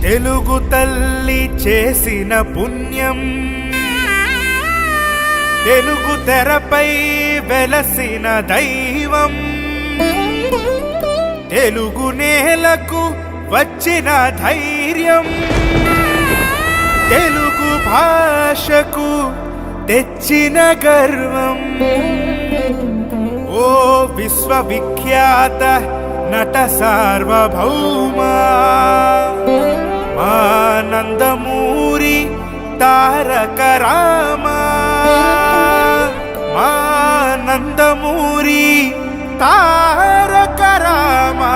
తెలుగు తల్లి చేసిన పుణ్యం, తెలుగు తెరపై వెలసిన దైవం, తెలుగు నేలకు వచ్చిన ధైర్యం, తెలుగు భాషకు తెచ్చిన గర్వం. ఓ విశ్వవిఖ్యాత నట సార్వభౌమా, మా నందమూరి తారక రామా, మా నందమూరి తారక రామా.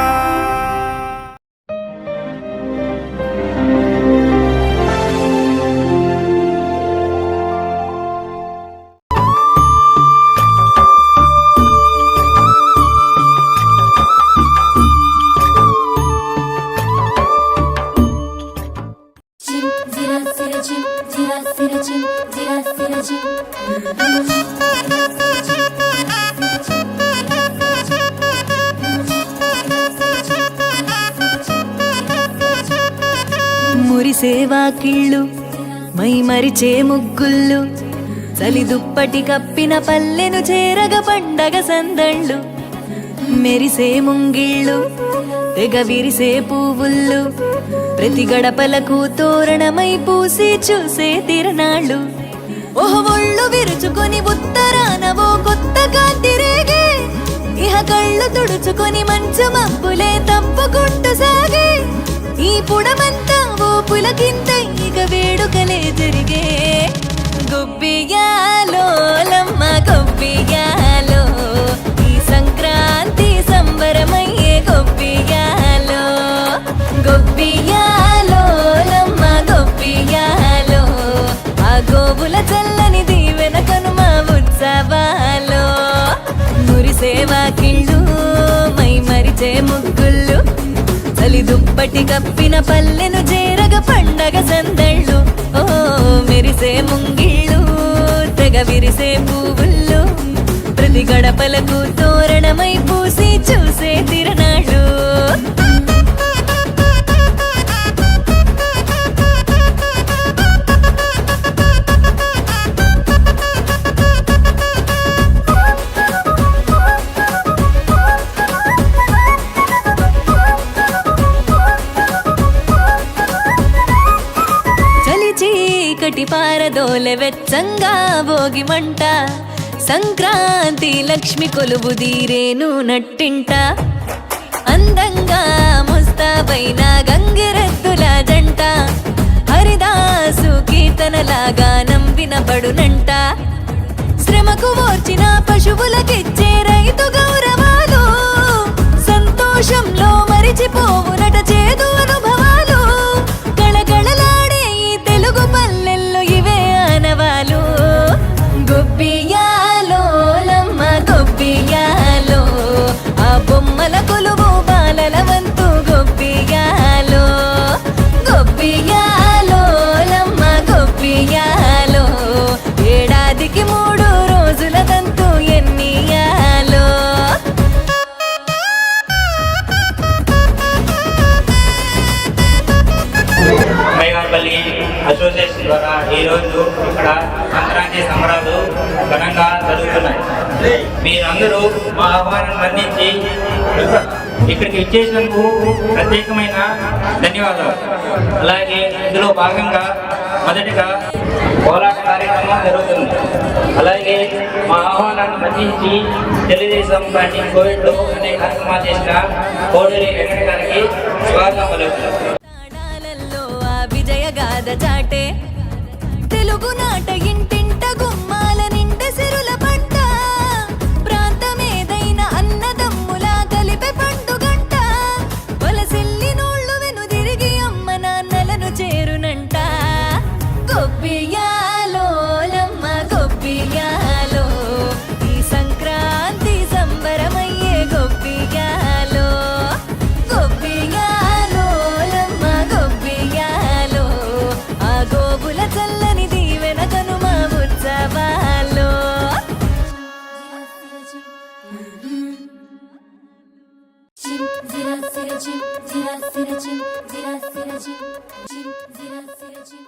మురిసేవా కిళ్ళు మై మరిచే ముగ్గుళ్ళు, చలి దుప్పటి కప్పిన పల్లెను చేరగ పండగ సందళ్ళు, మెరిసే ముంగిళ్ళు తెగ విరిసే పువ్వుళ్ళు, ప్రతి గడపలకు తోరణమై పూసి చూసే తిరణాళ్ళు. ఓహో ఒళ్ళు విరుచుకొని ఉత్తరాన ఓ కొత్త కాంతి రేగే, ఇహ కళ్ళు తుడుచుకొని మంచు మబ్బులే తప్పుకుంటూ సాగే, ఈ పుడమంతా ఓ పులకింత ఇక వేడుకలే జరిగే. గొబ్బియాలో లమ్మ గొబ్బియాలో, ఈ సంక్రాంతి సంబరమయ్యే గొబ్బియాలో. గొబ్బియాలో లమ్మ గొబ్బియాలో, ఆ గోవుల చల్లని దీవెన కనుమ ఉత్సవాలో. మురిసేవా కిళ్ళు మై మరిచే ముగ్గుళ్ళు, చలి దుప్పటి కప్పిన పల్లెను చేరగ పండగ సందళ్ళు. ఓ మెరిసే ముంగిళ్ళు తెగ విరిసే పువ్వుళ్ళు, ప్రతి గడపలకు తోరణమై పూసి చూసే తిరణాళ్ళు. చీకటి పారదోలె వెచ్చంగా భోగి మంట, సంక్రాంతి లక్ష్మి కొలువు దీరేను నట్టింట, అందంగా ముస్తాబైన గంగిరెద్దుల జంట, హరిదాసు కీర్తనలాగా వినబడునంట. శ్రమకు ఓర్చిన పశువులకిచ్చే రైతు గౌరవాలు, సంతోషంలో మరిచిపోవునట చేదు అనుభవాలు, గళగళలాడే ఈ తెలుగు పల్లెల్లో ఇవే ఆనవాలు. గొబ్బియాలో లమ్మ గొబ్బియాలో, ఆ బొమ్మల కొలువు బాలల వంతు గొబ్బియాలో. గొబ్బియాలో లమ్మ గొబ్బియాలో, ఏడాదికి 3 రోజుల తంతు ఎన్నియాలో. మైగార్పల్లి అసోసియేషన్ ద్వారా ఈరోజు ఇక్కడ సంక్రాంతి సంబరాలు ఘనంగా జరుగుతున్నాయి. మీరందరూ మా ఆహ్వానం మన్నించి ఇక్కడికి ఇచ్చేసినందుకు ప్రత్యేకమైన ధన్యవాదాలు. అలాగే ఇందులో భాగంగా మొదటిగా కోలాట కార్యక్రమం జరుగుతుంది. అలాగే మా ఆహ్వానాన్ని మన్నించి తెలుగుదేశం పార్టీ కోవిడ్లో అనేక కార్యక్రమాలు చేసిన కోడూరి వెంకట గారికి స్వాగతం పలుకుతున్నాం. విజయగాథ చాటే తెలుగు నాట ఇంటింట గుమ్మాల నిండ సిరుల పంట, ప్రాంతమేదైన అన్నదమ్ముల కలిపే పండుగంట, వలసిల్లి నోళ్ళు వెనుదిరిగి అమ్మ నాన్నలను చేరునంట. గొబ్బియాలో లమ్మ గొబ్బియాలో, ఈ సంక్రాంతి సంబరమయ్యే గొబ్బియాలో. గొబ్బియాలో లమ్మ గొబ్బియాలో, ఆ గోవుల చల్లని దీవెన కనుమ ఉత్సవా. జిమ్ జిరా సిర జిమ్ జిరా సిర జిమ్ జిమ్ జిరా సిర జిమ్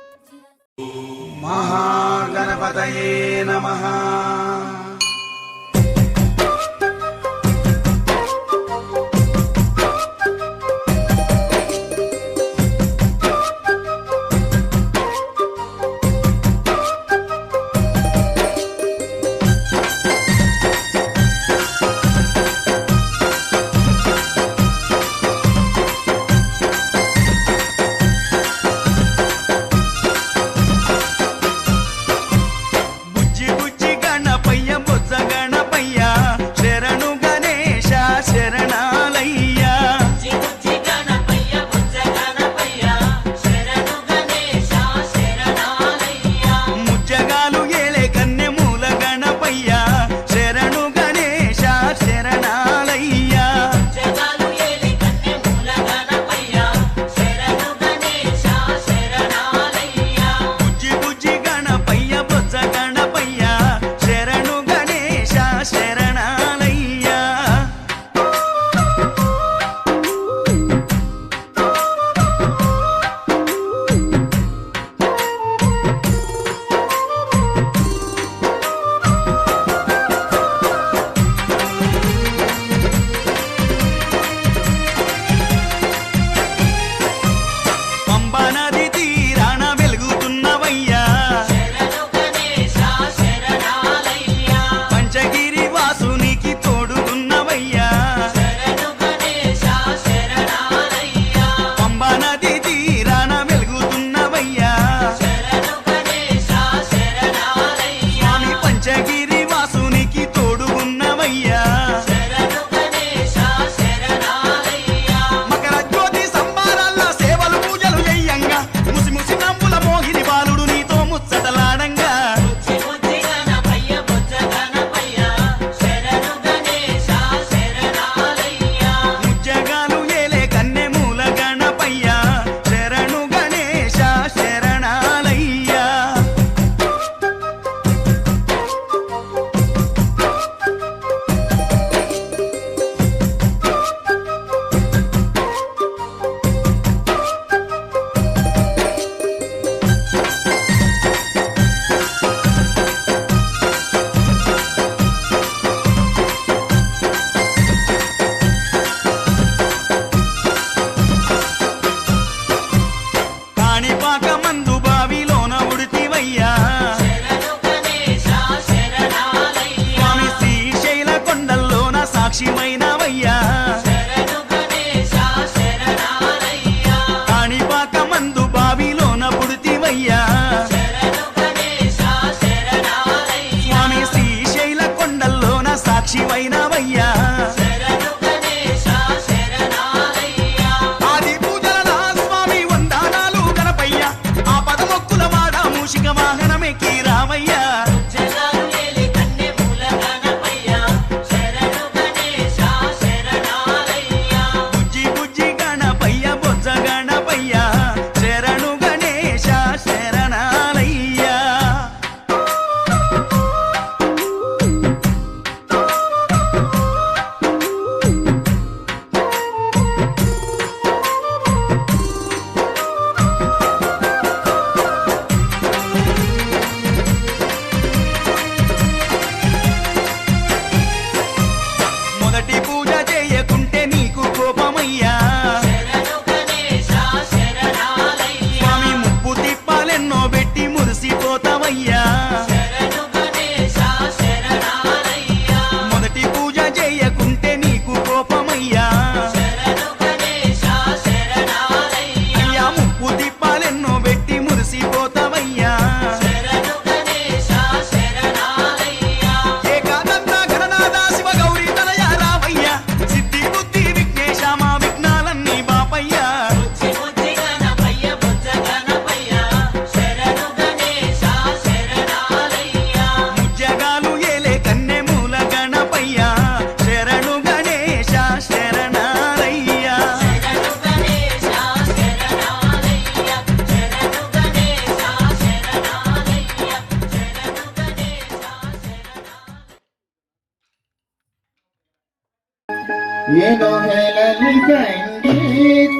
మహాగణపతయే నమః. బుజ్జి బుజ్జి గణపయ్య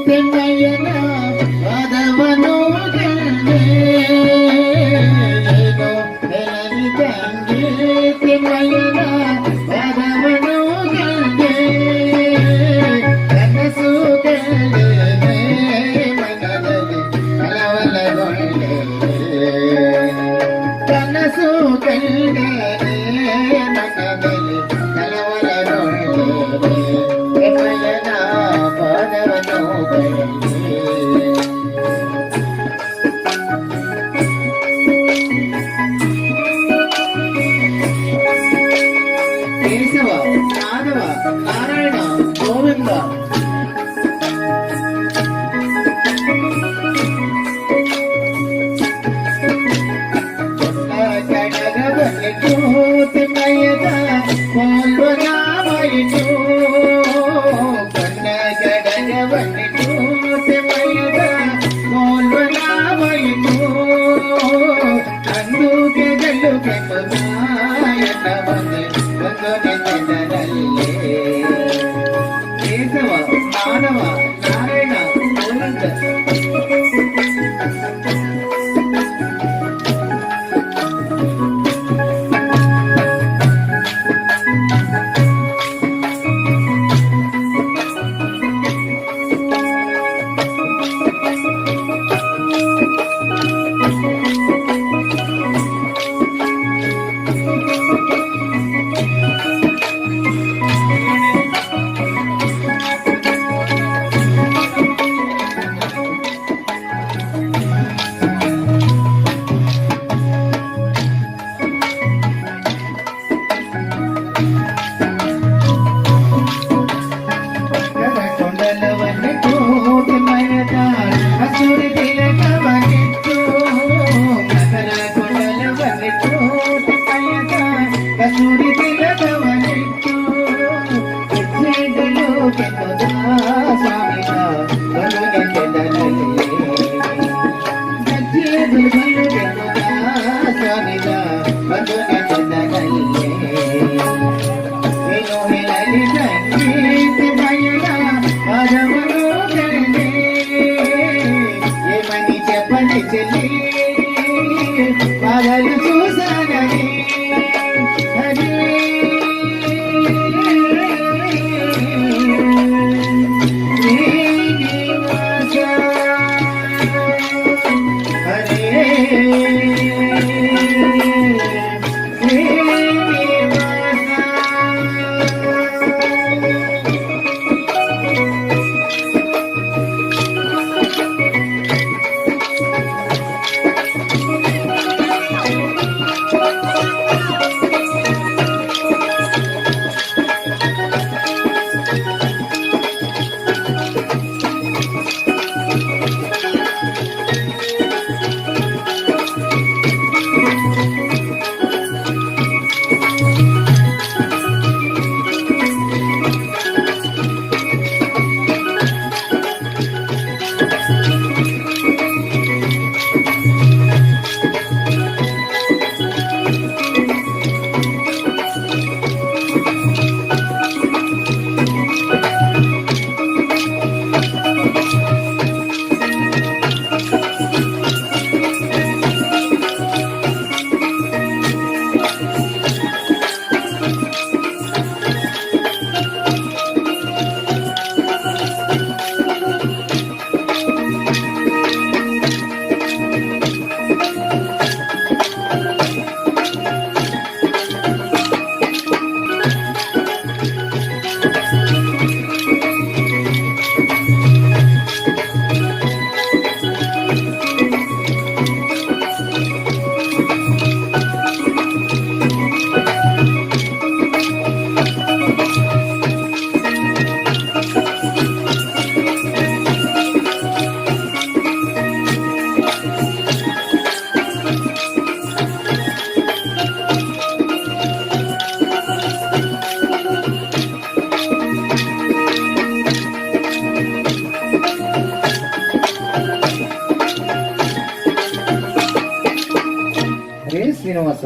ತಿಮ್ಮಯ್ಯನ ಪದವನು ಕಂಡೆ ಹೇಳಲಿ ತಂಗಿ ತಿಮ್ಮಯ್ಯನ ಪದವನು ಕಂಡೆ ಕನಸು ಕಂಡೆ ಮನದಲ್ಲಿ ಕಲವಲಗೊಂಡೆ ಕನಸು ಕಂಡೆ ಮನದಲ್ಲಿ ಕಲವಲಗೊಂಡೆ ತಿಮ್ಮಯ್ಯನ ಪದವನು ಕಂಡೆ ಕೇಶವ ಮಾಧವ ನಾರಾಯಣ ಗೋವಿಂದ ಕಡಗವನಿತು ತಿಮ್ಮಯ್ಯದ ಕೋಲ್ವನಾಮಯಿತು ಕನ್ನ ಕಡಗವನಿತು ತಿಮ್ಮಯ್ಯದ ಕೋಲ್ವನಾಮಯಿತು ಅಂದು ಗೆಲ್ಲು ಕೆಮ್ಮನಾಯನ ಬಂದೆ ಒಂದು ನೆನದಲ್ಲಿ ಕೇಶವ ಮಾನವ ನಾರಾಯಣ ಗೋವಿಂದ ಕೊಂಡಲವನ್ನಿಟ್ಟು ತಿಮ್ಮಯ್ಯದ ಹಸುರು ತಿಲಕವನ್ನಿಟ್ಟು ಮಕರ ಕೊಂಡಲವನ್ನಿಟ್ಟು ತಿಮ್ಮಯ್ಯದ ಹಸುರು ತಿಲಕವನ್ನಿಟ್ಟು ಹೆಜ್ಜೆಗಳು ಕೆತ್ತದ ಸ್ವಾಮಿಗ ಬಲುಗೆದ್ದಲಲ್ಲಿ ಹೆಜ್ಜೆಗಳು ಬಲುಗೆದ್ದದ ಸ್ವಾಮಿಗ ಬಲುಗೆದ್ದಲಲ್ಲಿ ಏನು ಹೇಳಲಿ ತಂಗಿ ತಿಮ್ಮಯ್ಯನ పదవను కండే ఏమని చెప్పని చెల్లి పదలు చూసానని హరే శ్రీనివాస హరే ಶ್ರೀನಿವಾಸ.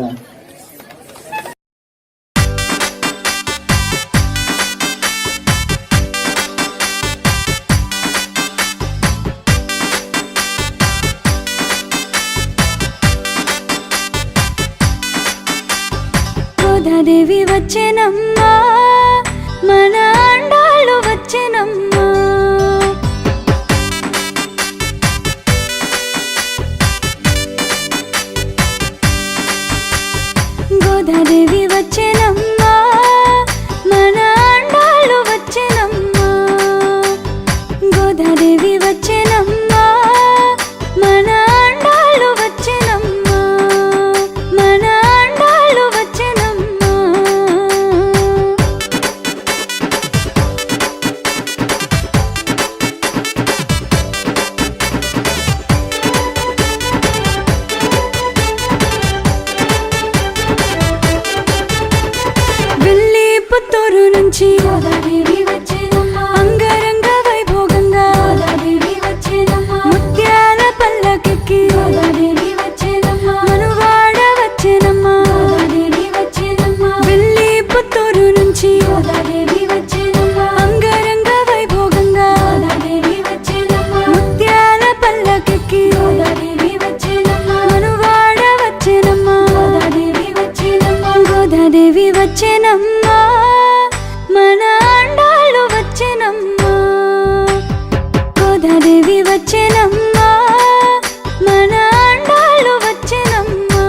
వచ్చెనమ్మా మన ఆండాళ్ళు వచ్చెనమ్మా గోదాదేవి వచ్చెనమ్మా మన ఆండాళ్ళు వచ్చెనమ్మా గోదాదేవి వచ్చెనమ్మా మన ఆండాళ్ళు వచ్చెనమ్మా మన ఆండాళ్ళు వచ్చెనమ్మా వెళ్ళి పుత్తూరు నుంచి గోదాదేవి వచ్చెనమ్మా అంగరంగ వైభోగంగా గోదాదేవి వచ్చెనమ్మా ముత్యాల పల్లకెక్కి గోదాదేవి వచ్చెనమ్మా మనువాడ వచ్చెనమ్మా గోదాదేవి వచ్చెనమ్మా వెళ్ళి పుత్తూరు నుంచి గోదాదేవి వచ్చెనమ్మా అంగరంగ వైభోగంగా గోదాదేవి వచ్చెనమ్మా ముత్యాల పల్లకెక్కి గోదాదేవి వచ్చెనమ్మా మనువాడ వచ్చెనమ్మా గోదాదేవి వచ్చెనమ్మా గోదాదేవి వచ్చెనమ్మా మన ఆండాళ్ళు వచ్చెనమ్మా గోదాదేవి వచ్చెనమ్మా మన ఆండాళ్ళు వచ్చెనమ్మా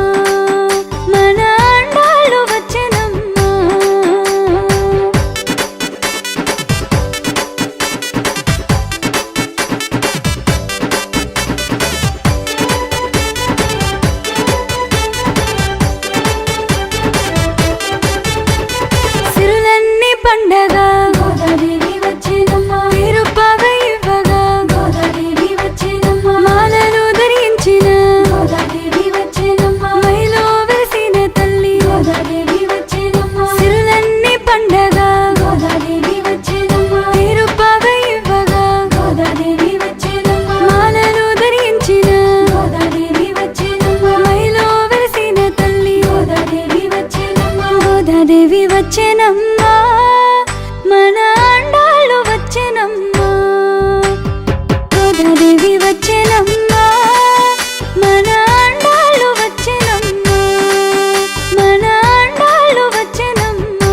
మన ఆండాళ్ళు వచ్చెనమ్మా సిరులన్నీ పండగ గోదాదేవి వచ్చెనమ్మా తిరుపవ ఇవ్వగా గోదాదేవి వచ్చెనమ్మా మాలలు ధరించిన గోదాదేవి వచ్చెనమ్మా మైలో వెలిసిన తల్లి గోదాదేవి వచ్చెనమ్మా సిరులన్నీ పండగ గోదాదేవి వచ్చెనమ్మా తిరుపవ ఇవ్వగా గోదాదేవి వచ్చెనమ్మా మాలలు ధరించిన గోదాదేవి వచ్చెనమ్మా మైలో వెలిసిన తల్లి గోదాదేవి వచ్చెనమ్మా గోదాదేవి వచ్చెనమ్మా మన ఆండాళ్ళు వచ్చెనమ్మా గోదాదేవి వచ్చెనమ్మా మన ఆండాళ్ళు వచ్చెనమ్మా మన ఆండాళ్ళు వచ్చెనమ్మా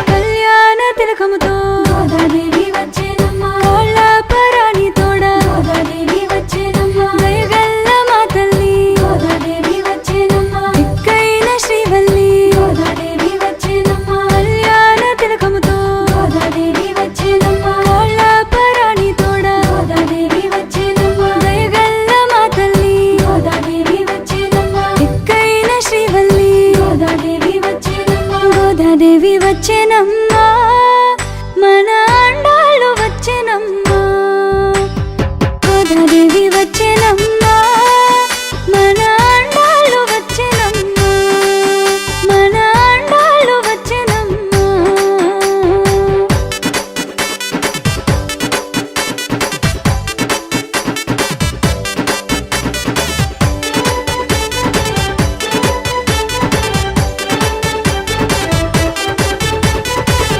కళ్యాణ తిలకముతో గోదాదేవి వచ్చెనమ్మా కోళ్ళ పరాణి తోడ గోదాదేవి వచ్చెనమ్మా దయగల్ల మా తల్లి గోదాదేవి వచ్చెనమ్మా దిక్కైన శ్రీవల్లి గోదాదేవి వచ్చెనమ్మా కళ్యాణ తిలకముతో గోదాదేవి వచ్చెనమ్మా కోళ్ళ పరాణి తోడ గోదాదేవి వచ్చెనమ్మా దయగల్ల మా తల్లి గోదాదేవి వచ్చెనమ్మా దిక్కైన శ్రీవల్లి గోదాదేవి వచ్చెనమ్మా గోదాదేవి వచ్చెనమ్మా మన ఆండాళ్ళు వచ్చెనమ్మా గోదాదేవి వచ్చెనమ్మా మన ఆండాళ్ళు వచ్చెనమ్మా మన ఆండాళ్ళు వచ్చెనమ్మా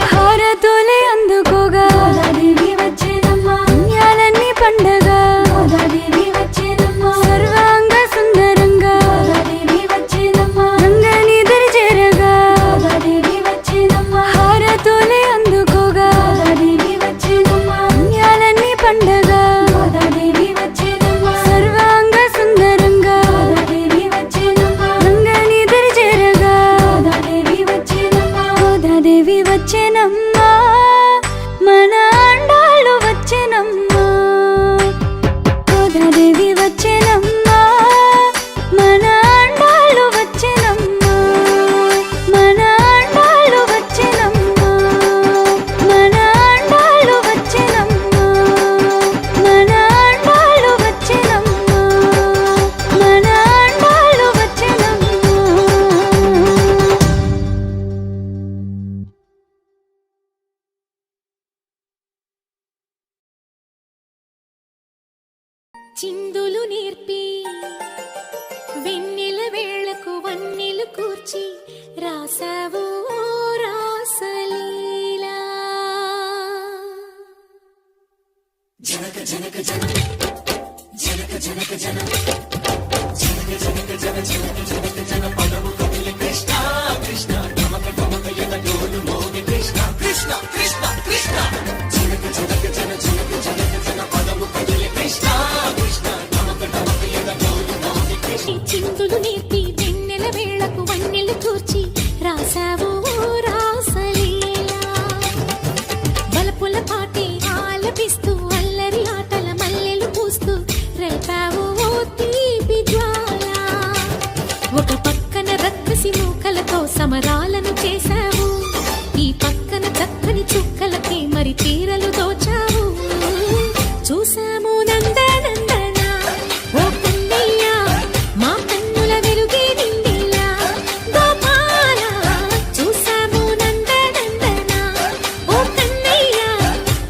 హారతులే అందుకోగా గోదాదేవి వచ్చెనమ్మా పుణ్యాలన్నీ పండగ గోదాదేవి వచ్చెనమ్మా సర్వాంగ సుందరంగా గోదాదేవి వచ్చెనమ్మా గంగని దరిచేరగా గోదాదేవి వచ్చెనమ్మా హారతులే అందుకోగా గోదాదేవి వచ్చెనమ్మా పుణ్యాలన్నీ పండగ గోదాదేవి వచ్చెనమ్మా సర్వాంగ సుందరంగా గోదాదేవి వచ్చెనమ్మా గంగని దరిచేరగా గోదాదేవి వచ్చెనమ్మా గోదాదేవి వచ్చెనమ్మా మన ఆండాళ్ళు వచ్చెనమ్మా గోదాదేవి వచ్చెనమ్మా మన ఆండాళ్ళు వచ్చెనమ్మా మన ఆండాళ్ళు వచ్చెనమ్మా మన ఆండాళ్ళు వచ్చెనమ్మా మన ఆండాళ్ళు వచ్చెనమ్మా మన ఆండాళ్ళు వచ్చెనమ్మా చిందులు నేర్పి వెన్నెల వేళకు వన్నెలు కూర్చి రాసావు చిందులు నేర్పి వెన్నెల వేళకు వన్నెలు కూర్చి రాసావు రాసలీలా బలపుల పాటే ఆలపిస్తూ అల్లరి ఆటల మల్లెలు పూస్తూ రేపావు తీపి జ్వాల ఒక పక్కన రక్కసి మూకలతో సమరాలను చేశావు ఈ పక్కన చక్కని చుక్కలకి మరి తీరలు దోచావు చూసాము నందనందన ఓ కన్నయ్య మా కన్నుల వెలుగే నిండిలా గోపాల చూసాము నందనందన ఓ కన్నయ్య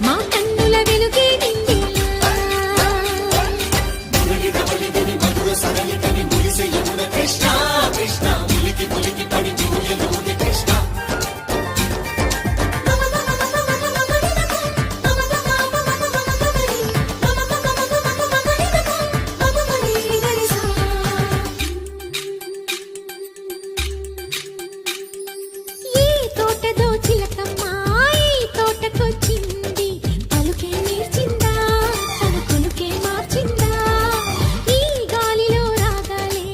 మా కన్నుల వెలుగే నిండిలా ఈ తోటదో చిలకమ్మ ఈ తోటకొచ్చింది పలుకే నేర్చిందా తన కొలుకే మార్చిందా ఈ గాలిలో రాగాలే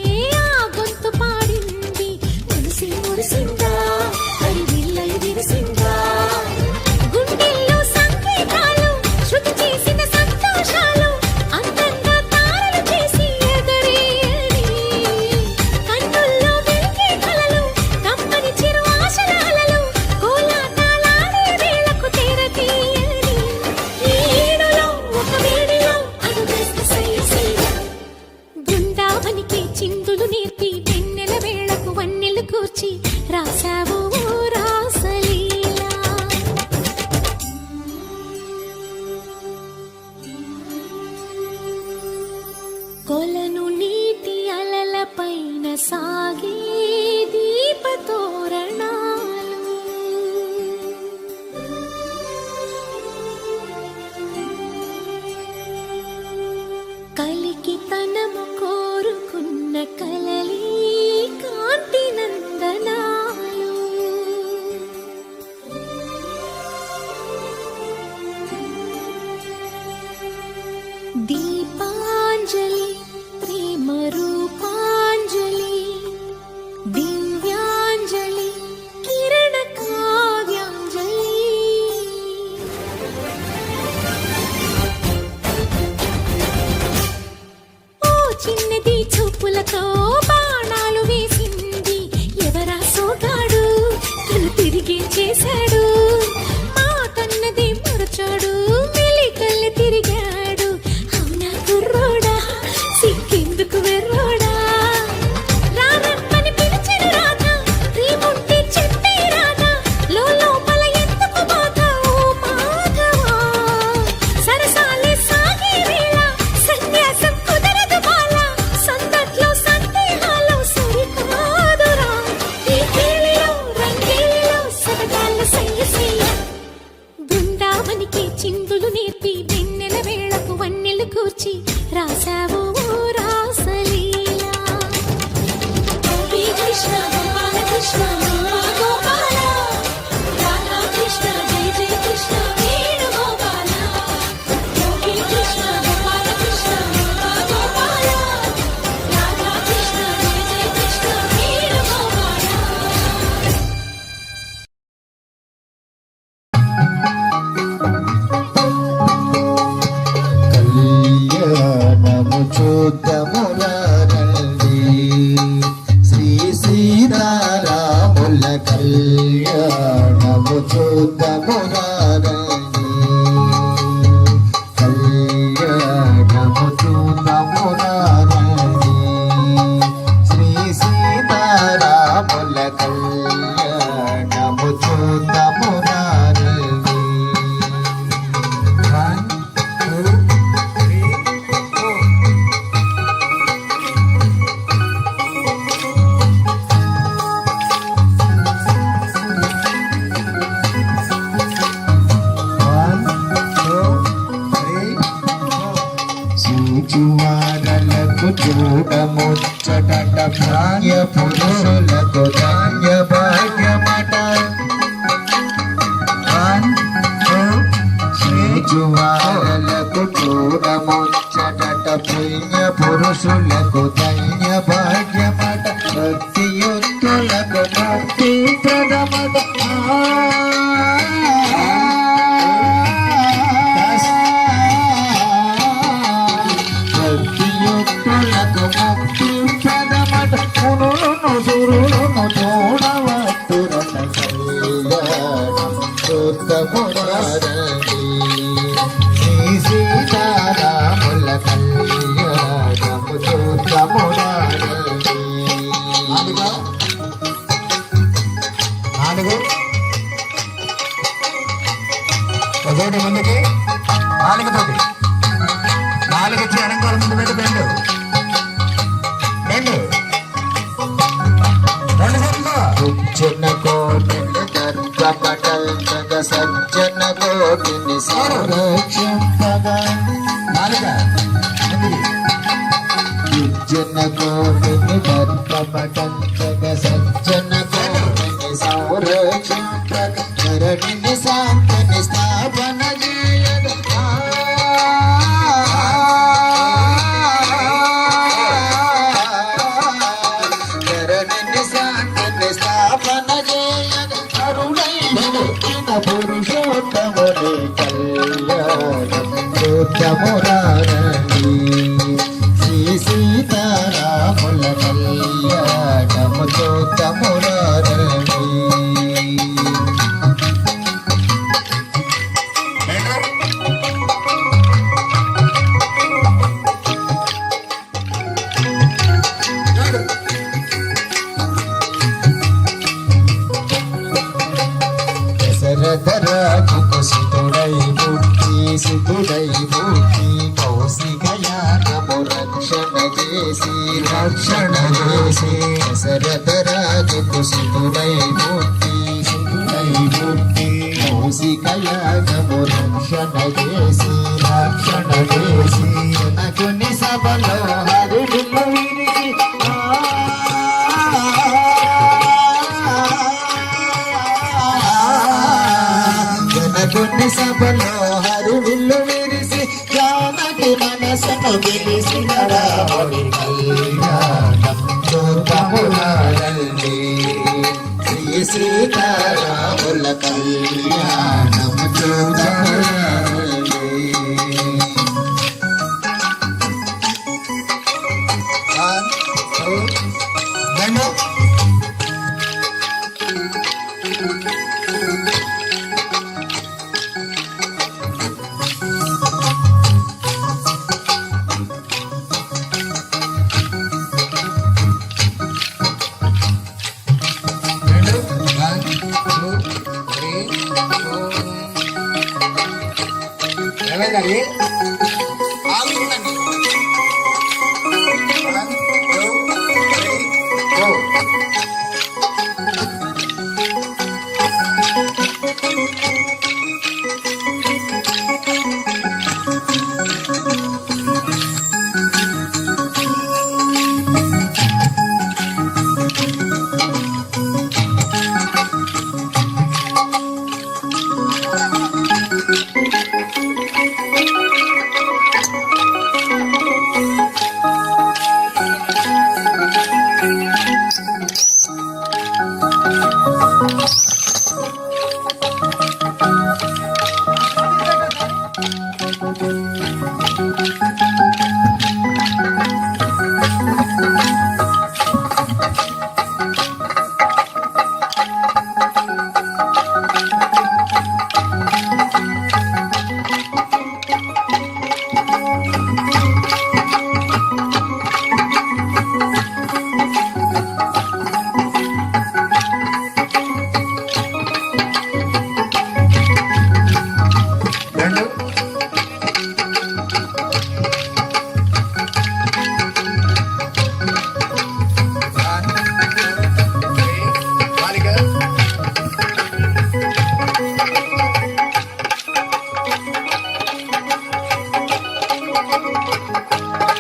ఆ గొంతు పాడింది మురిసి మురిసిందా అది విల్లై విరిసిందా గుండెల్లో సంకేతాలు శృతి చేసిన సంతోషాలు అందంగా తారలు చేసి ఎగరేయని కన్నుల్లో వెలిగే కలలు కమ్మని చిరు ఆశల అలలు కోలాటాలాడే వేళకు తెరతీయని ఈ ఏడులో ఒక వేడిలో అడుగేస్తే సయ్య బృందావనికి చిందులు నేర్పి వెన్నెల వేళకు వన్నెలు కూర్చి రాసావు రాసలీలా కొలను నీటి అలల పైన సాగే దీపతోరణాలు కలికి తనము కోరుకున్న కలలి కాంతి నందనాలు దీపాంజలి ప్రేమ రూపాంజలి దివ్యాంజలి కిరణ కావ్యాంజలి ఓ చిన్నది చూపులతో బాణాలు వేసింది ఎవరా సోగాడు తను తిరిగి చేశాడు మాటన్నది మరచాడు మెలికల్లి తిరిగాడు అవునా కుర్రోడా సిక్కెందుకు వెర్రోడా రారమ్మని పిలిచిన రాధా రీముంటి చెప్పే రాధా లోపల ఎందుకు బాధ ఓ మాధవా సరసాలే సాగే వేళ సన్యాసం కుదరదు బాల సందట్లో సందేహాలు సరికాదురా ఈ కేళిలో రంగేలిలో సరదాల సయ్య సయ్య బృందావనికి చిందులు నేర్పి వెన్నెల వేళకు వన్నెలు కూర్చి రాసావు రాసలీలా గోపీ కృష్ణ గోపాల కృష్ణ గోపాల రాధా కృష్ణ జయ జయ కృష్ణ వేణు గోపాల గోపీ కృష్ణ గోపాల కృష్ణ గోపాల రాధా కృష్ణ జయ జయ కృష్ణ వేణు గోపాల కళ్యాణము చేజువారలకు చూడముచ్చట భాగ్య పురుషులకు ధాన్య భాగ్యమట చేజువారలకు చూడముచ్చట పుణ్య పురుషులకు ధన్య భాగ్యమట భక్తియుక్తులకు ముక్తి ప్రదమట భక్తియుక్తులకు ముక్తి ప్రదమట మునులను సురులను చూడవత్తురట కళ్యాణం చూద్దమురారండి శ్రీ సీతారాముల కళ్యాణము చూద్దమురారండి. నాలుగు ఒకటి ముందుకి నాలుగుతోటి నాలుగు ఇచ్చి అలంకారం ముందు పెట్టి రెండు రెండు రెండు సజ్జన కోటిని దర్పటల్ జగ సజ్జన కోటిని సంరక్షింపగా నాలుగ సజ్జన కోటిని దర్పటల్ జగ సజ్జన కోటిని సంరక్షింపగా ధరణిని శాంతిని స్థాపన చేయగా ధరణిని శాంతిని స్థాపన చేయగ అరుణైన పురుషోత్తముని కళ్యాణం చూద్దమురారండి శ్రీ సీతారాముల కళ్యాణము చూద్దమురారండి. దశరథరాజుకు సుతుడై పుట్టి సుతుడై పుట్టి కౌశికయానము రక్షణ చేసి దశరథరాజుకు సుతుడై పుట్టి కౌశికయానము రక్షణ చేసి కొన్ని సభలో హరివిల్లు విరిగి కొన్ని సభలో హరివిల్లు విరిసి జానకి మనసును గెలిసిన రాముని కళ్యాణం చూద్దమురారండి శ్రీ సీతారాముల కళ్యాణం చూద్దమురారండి. రెండు ఏమైందండి ఆగుతుందండి. 1 2 3 4 Thank you.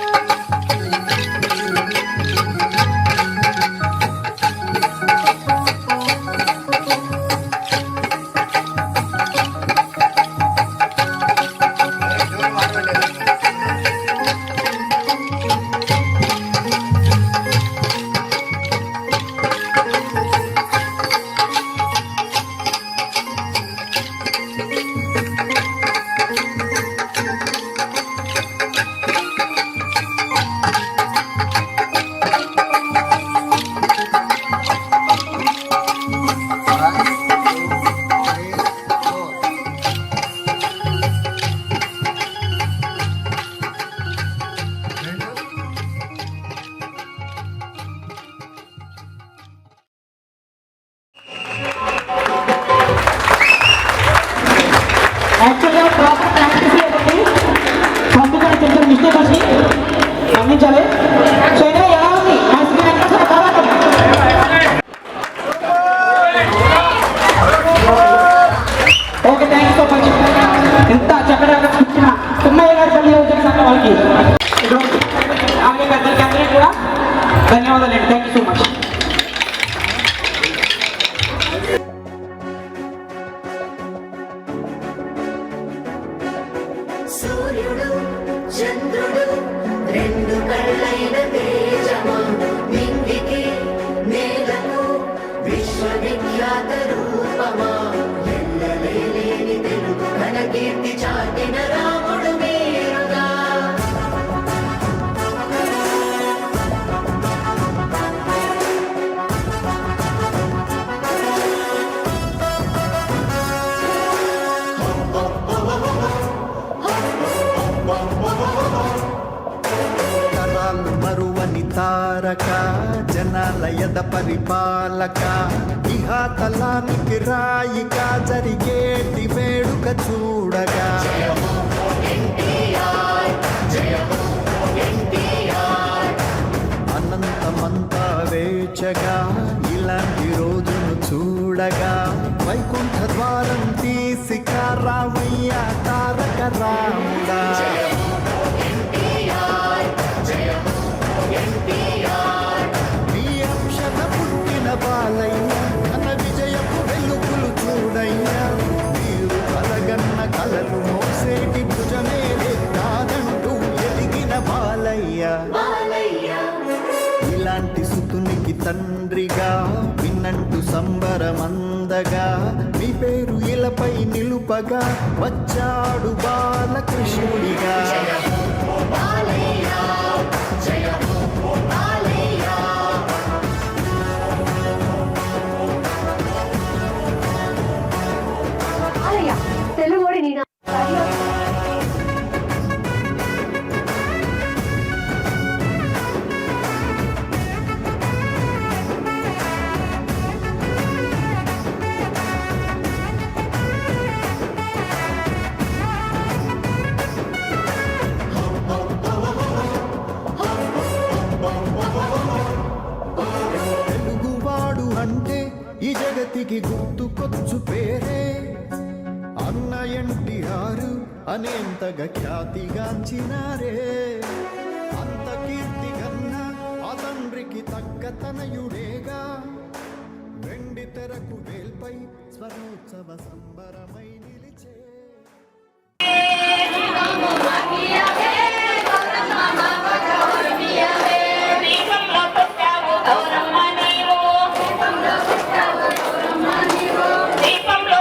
మిస్టేక్ వచ్చి గమనించాలి. సో ఇది ఎలా ఉంది మా స్క్రీన్ ఎక్కడ తర్వాత okay thank you so much. ఎంత చక్కగా ఇచ్చిన తుమ్మయ్య గారి పల్లి యువజన సంఘం వాళ్ళకి అలాగే పెద్దలకి అందరికీ కూడా ధన్యవాదాలండి. Thank you so much. సూర్యుడు చంద్రుడు రెండు కళ్ళైన తేజమా నింగికి నేలకు విశ్వవిఖ్యాత రూపమా ఎల్లలేని తెలుగు ఘనకీర్తి చాటిన రాముడు మీరుగా తరాలు మరువని తారక జనాలయద పరిపాలక ఇహాతలానికి రాయిగా జరిగేటి వేడుక చూడగా అనంతమంతా వేచగా ఇలాంటి రోజును చూడగా వైకుంఠ ద్వారం తీసి రావయ్య తారక రాముడా. నీ అంశన పుట్టిన బాలయ్య ఘన విజయపు వెలుగులు చూడయ్యా. మీరు కలగన్న కలలు మోసేటి భుజమే కాదంటూ ఎదిగిన బాలయ్య. ఇలాంటి సుతునికి తండ్రిగా విన్నంటూ సంబరమందగా మీ పేరు ఇలపై నిలుపగా వచ్చాడు బాలకృష్ణుడిగా. తెలుగుడి నేను తెలుగువాడు అంటే ఈ జగతికి గుర్తుకొచ్చు పేరే అన్న ఎన్టీఆర్ అనేంతగా ఖ్యాతిగాంచినారే. అంత కీర్తి కన్నా ఆ తండ్రికి తగ్గ తనయుడేగా వెండి తెరకు వేల్పై స్వర్ణోత్సవ సంబరమై నిలిచే. దీపంలో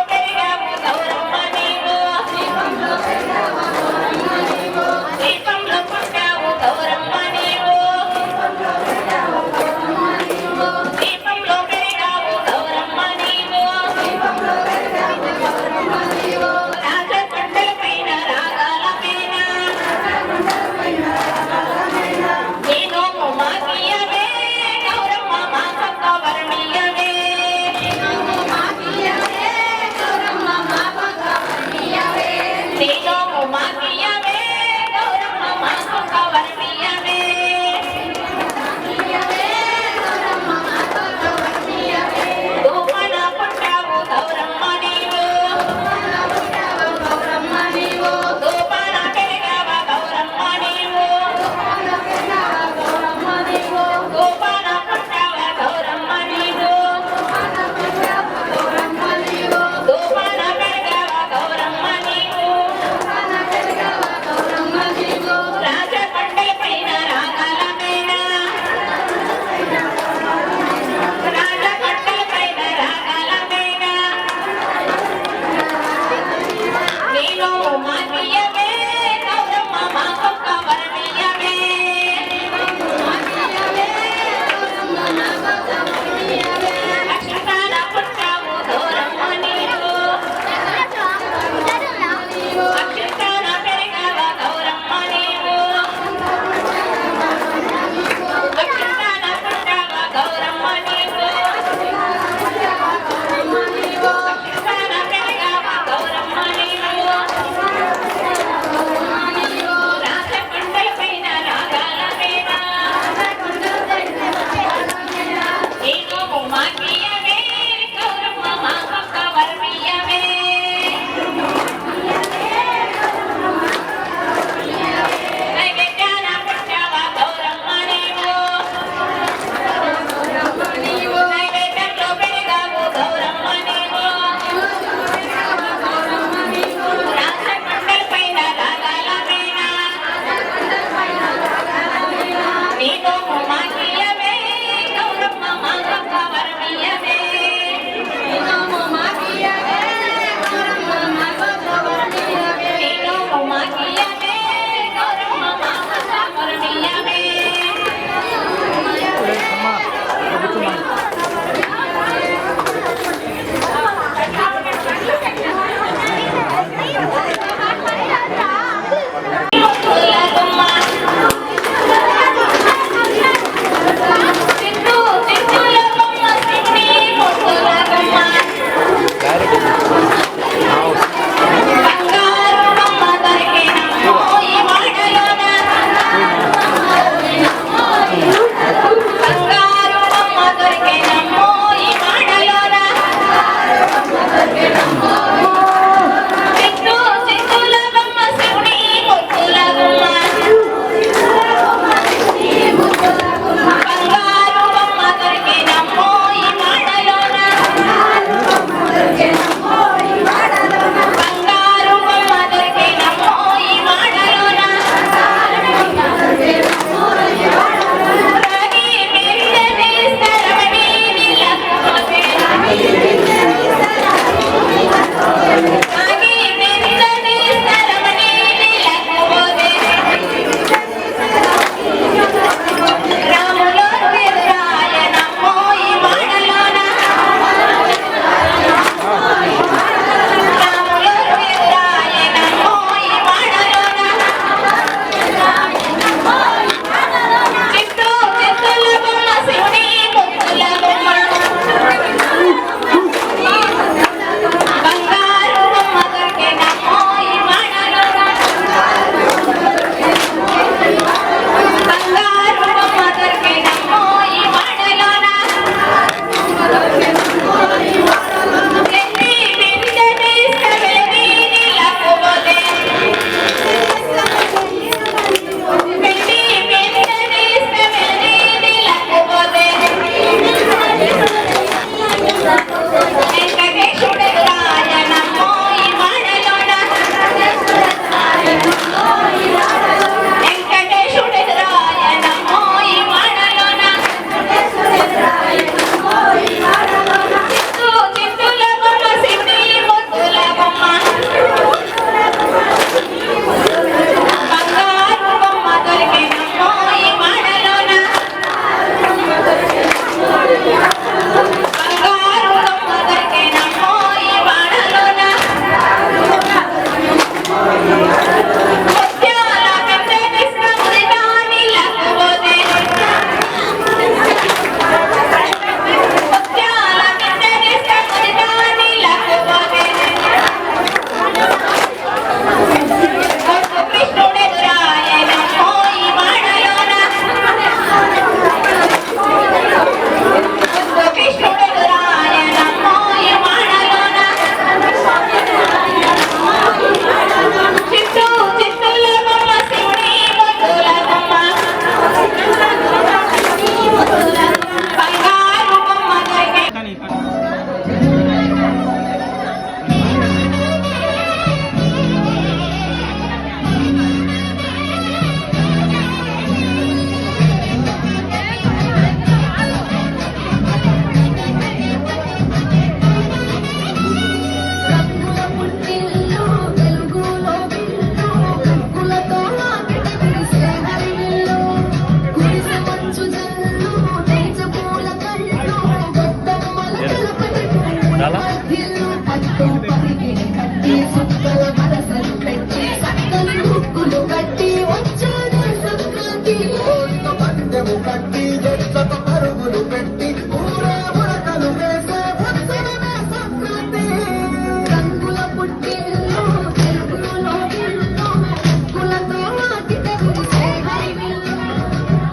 నాటితే మురిసే హరివిల్లు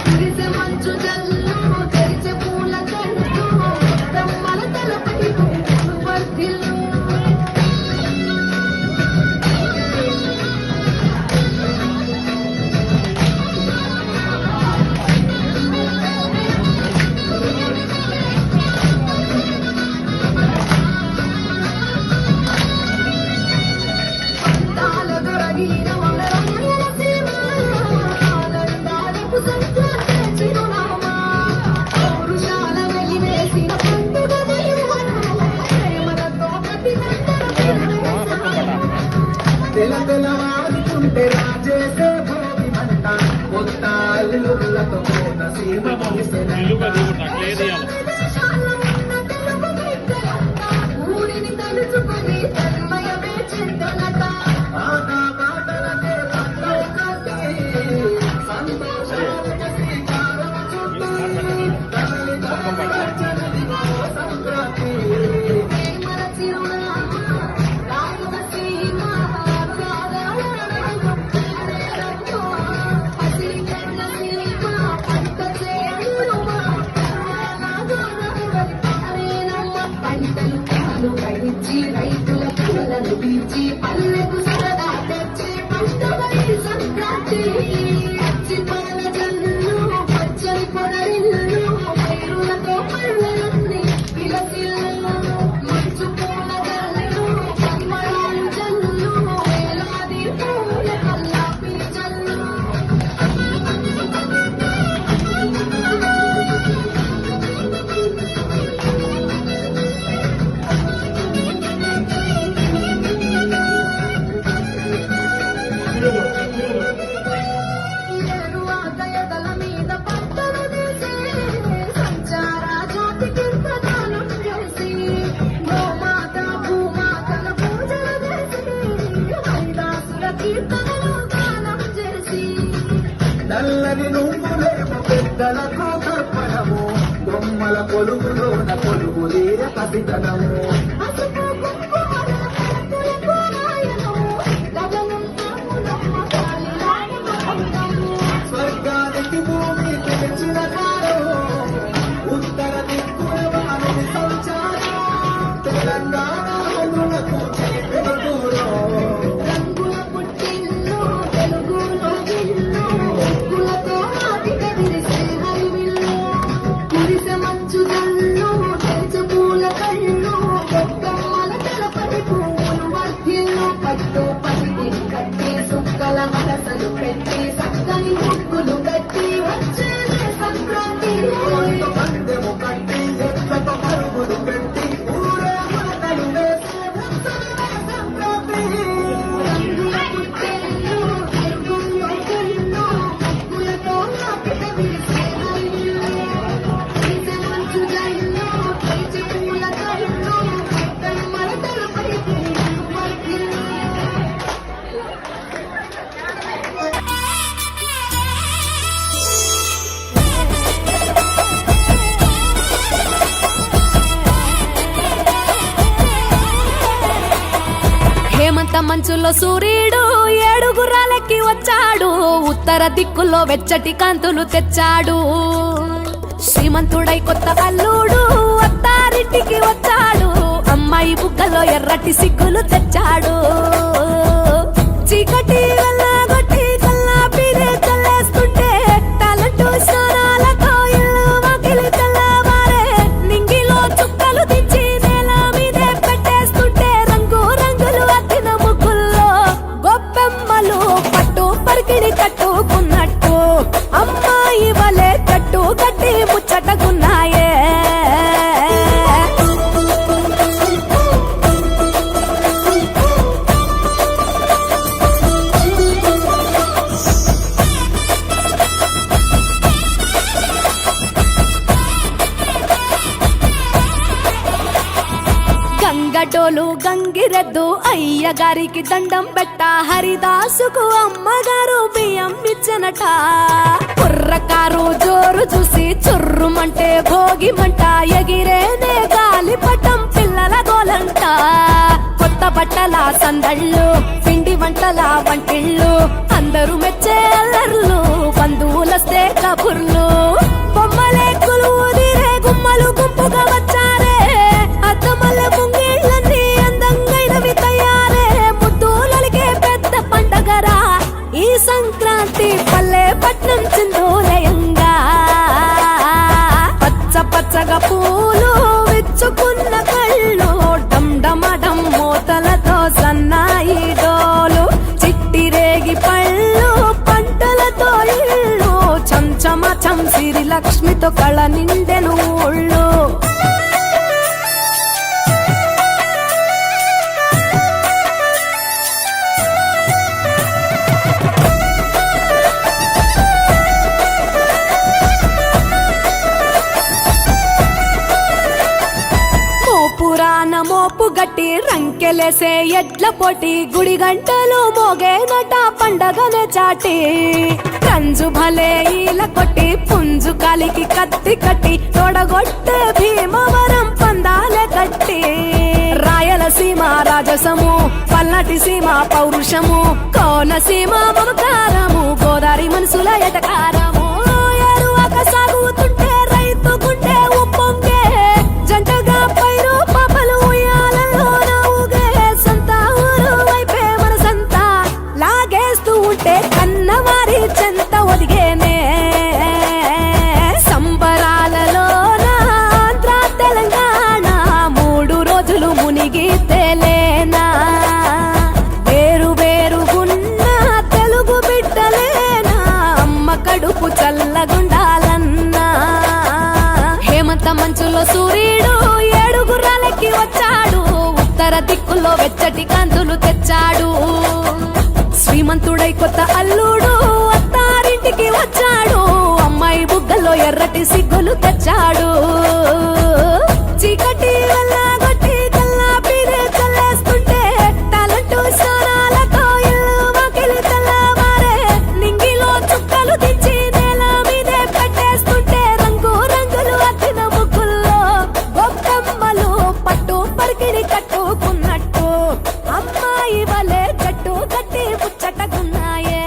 కురిసే మంచు జల్లు తెరిచే పూల చెట్టు బ్రహ్మల తలపై పువ్వులు వర్ధిల్లు తెలవారుతుంటే రాజేసే భోగి మంట కొత్త అల్లుళ్ళతో కోన సీమ ఊరిని తలుచుకొని తన్మయమే చింతనట ఆట పాటలకే పట్టం కట్టి సంతోషాలకు శ్రీకారం చుట్టి తల్లి తారచనదిగో సంక్రాంతి ప్రేమల చిరునామా రాయలసీమ పసిడి కన్న సీమ పంట చేరుమా పంటలు పాలు పండించి రైతుల పిల్లలు పీల్చి పల్లెకు సరదా తెచ్చి పంటవై సంక్రాంతి పచ్చి పాల జల్లు పచ్చని పొదరిల్లు పైరులతో పళ్ళన్నీ విలసిల్లు మంచు పూల జల్లు పరిమళాలు జల్లు వేలాది పూల కల్లాపి జల్లు ఎరువాదయదల మీద పట్టలు తీసి సంచార జాతికి ప్రదానం చేసి గోమాత భూమాతల పూజలు చేసి హరిదాసుల కీర్తనలు గానం చేసి నల్లని నువ్వులేమో పెద్దలకు తర్పణము బొమ్మల పొలుగులోన పొలుగు తీర పసితనము పసుపు కుంకుమల పంతులకు నాయనము గగనం తాములమ్మ కాలిలాడి మహంతము స్వర్గానికి భూమి తెచ్చిన కాలం ఉత్తర దిక్కుల వారి సంచారం తెలంగాణ హనులకు చేపెడుతూరో రంగుల పుట్టిల్లు తెలుగులో గిల్లు ముగ్గులతో నాటిక విరిసే హరివిల్లు కురిసే మంచు జల్లు తెరిచే పూల కళ్ళు బొక్కమ్మల తలపడి పువ్వులు వర్ధిల్లు పట్టు పసిడి కట్టి సుక్కల మనసలు పెట్టి సక్కని ముగ్గులు కట్టి వచ్చేదే సంక్రాంతి పందెము కట్టి ఎట్లతో పరుగులు పెట్టి ఊరే మాటలు వేసే ఉత్సవమే సంక్రాంతి రంగుల పుట్టిల్లు తెలుగులో గిల్లు ముగ్గులతో నాటిక విరిసే హరివిల్లు కురిసే మంచు జల్లు తెరిచే పూల కళ్ళు బొక్కమ్మల తలపై పువ్వులు వర్ధిల్లు హేమంత మంచులో సూర్యుడు ఏడుగురాలకి వచ్చాడు ఉత్తర దిక్కుల్లో వెచ్చటి కాంతులు తెచ్చాడు శ్రీమంతుడై కొత్త అల్లుడు అత్తారింటికి వచ్చాడు అమ్మాయి బుగ్గలో ఎర్రటి సిగ్గులు తెచ్చాడు చీకటి వెళ్ళగొట్టి కల్లా పీరే చల్లేస్తుంటే టాలెంట్ స్నానాలతో ఇల్లు వాకిలి తెల్లవారే నింగిలో చుక్కలు దించి నేల మీదే పెట్టేస్తుంటే రంగు రంగులు అద్దిన ముగ్గుల్లో గొప్పెమ్మలు పట్టు పరికిడి కట్టుకున్నట్టు అమ్మాయి వలె కట్టు కట్టి ముచ్చటకున్నాయే గంగటోలు గంగిరెద్దు అయ్యగారికి దండం పెట్ట హరిదాసుకు అమ్మగారు బియ్యం ఇచ్చనట కుర్రకారు జోరు చూసి చుర్రుమంటే భోగి మంట ఎగిరేనే గాలిపటం పిల్లల గోలంట కొత్త బట్టల సందళ్ళు పిండి వంటల వంటిళ్ళు అందరూ మెచ్చే అల్లర్లు బంధువులస్తే కబుర్లు బొమ్మలే కొలువుదిరే గుమ్మలు గుంపుగా వచ్చారే అద్దమల్ల ముంగిళ్ళన్నీ అందంగైనవి తయారే ముద్దులలిగే పెద్ద పండగరా ఈ సంక్రాంతి పల్లె పట్నం చిందోలయంగా పచ్చ పచ్చగా పూలు విచ్చుకున్న కళ్ళు డమ్ మూతలతో సన్నాయి డోలు చిట్టిరేగి పళ్ళు పంటలతో ఇళ్ళు చంచమ చంసిరి లక్ష్మితో కళ నిండెను ఊళ్ళు మోపు గట్టి రంకెలేసే ఎడ్ల పోటీ గుడి గంటలు మోగేనట పండగనే చాటి రంజు భలే ఈల కొట్టి పుంజు కాలికి కత్తి కట్టి తోడగొట్టే భీమవరం పందాలే కట్టి రాయలసీమ రాజసము పల్నాటి సీమ పౌరుషము కోనసీమ మమకారము గోదావరి మనసుల ఎటకారము ఎరువక సాగుతుంటే రైతు గుండె ఉప్పొంగే జంటగా పైరు పాపలు ఉయ్యాలలో నవ్వుగే సంత ఊరు వైపే మనసంతా లాగేస్తూ ఉంటే కన్నవారి చెంత ఒదిగేనే సంబరాలలో ఆంధ్ర తెలంగాణ 3 రోజులు మునిగి తేలేనా వేరు వేరుగున్న తెలుగు బిడ్డలేనా అమ్మ కడుపు చల్లగుండాలన్నా హేమంత మంచులో సూర్యుడు 7 గుర్రాలకి వచ్చాడు ఉత్తర దిక్కుల్లో వెచ్చటి కాంతులు తెచ్చాడు శ్రీమంతుడై కొత్త అల్లుడు అత్తారింటికి వచ్చాడు అమ్మాయి బుగ్గల్లో ఎర్రటి సిగ్గులు తెచ్చాడు చీకటి వెళ్ళగొట్టి కల్లా పీరే చల్లేస్తుంటే టాలెంట్ స్వరాలతో ఇల్లు వాకిలి తెల్లవారే నింగిలో చుక్కలు దించి నేల మీదే పెట్టేస్తుంటే రంగు రంగులు అద్దిన ముగ్గుల్లో గొప్పమ్మలు పట్టు పరికిణి కట్టుకున్నట్టు అమ్మాయి వలే జట్టు కట్టి ముచ్చటకున్నాయే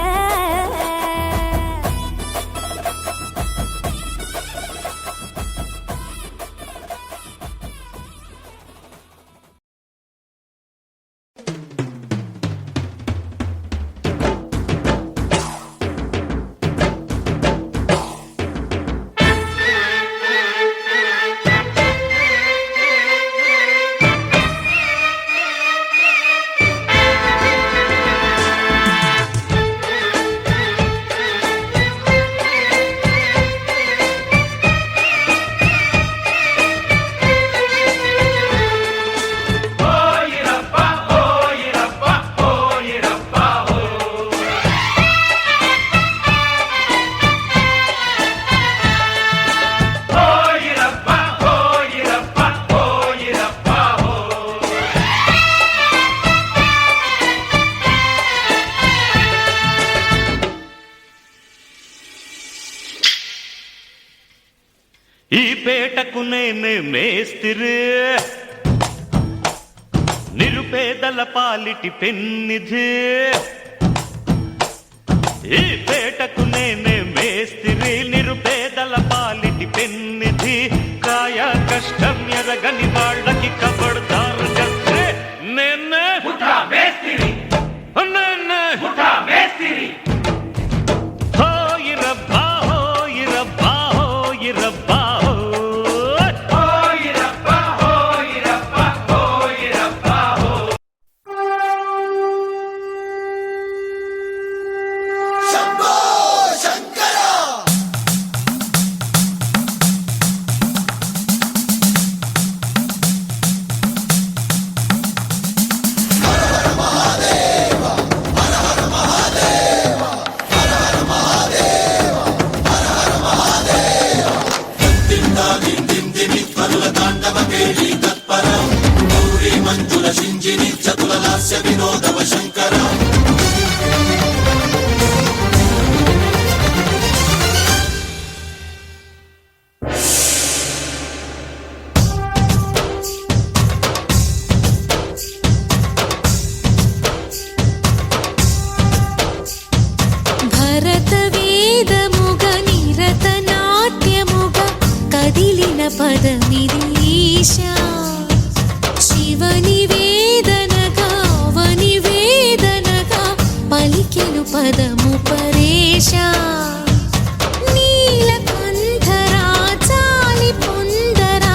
ఈ పేటకు నేనే మేస్తిరి నిరుపేదల పాలిటి పెన్నిధి ఈ పేటకు నేనే మేస్తిరి నిరుపేదల పాలిటి పెన్నిధి కాయ కష్టం ఎరగని వాళ్ళకి కబడ్దారు గస్తే నేనే మేస్తిరి నేనే మేస్తిరి హోయిరబ్బా హోయిరబ్బా హోయిరబ్బా పదమిది ఈశా శివని వేదనగా వని వేదనగా పలికెను పదము పరేశా నీలకంఠరా చాలి పొందరా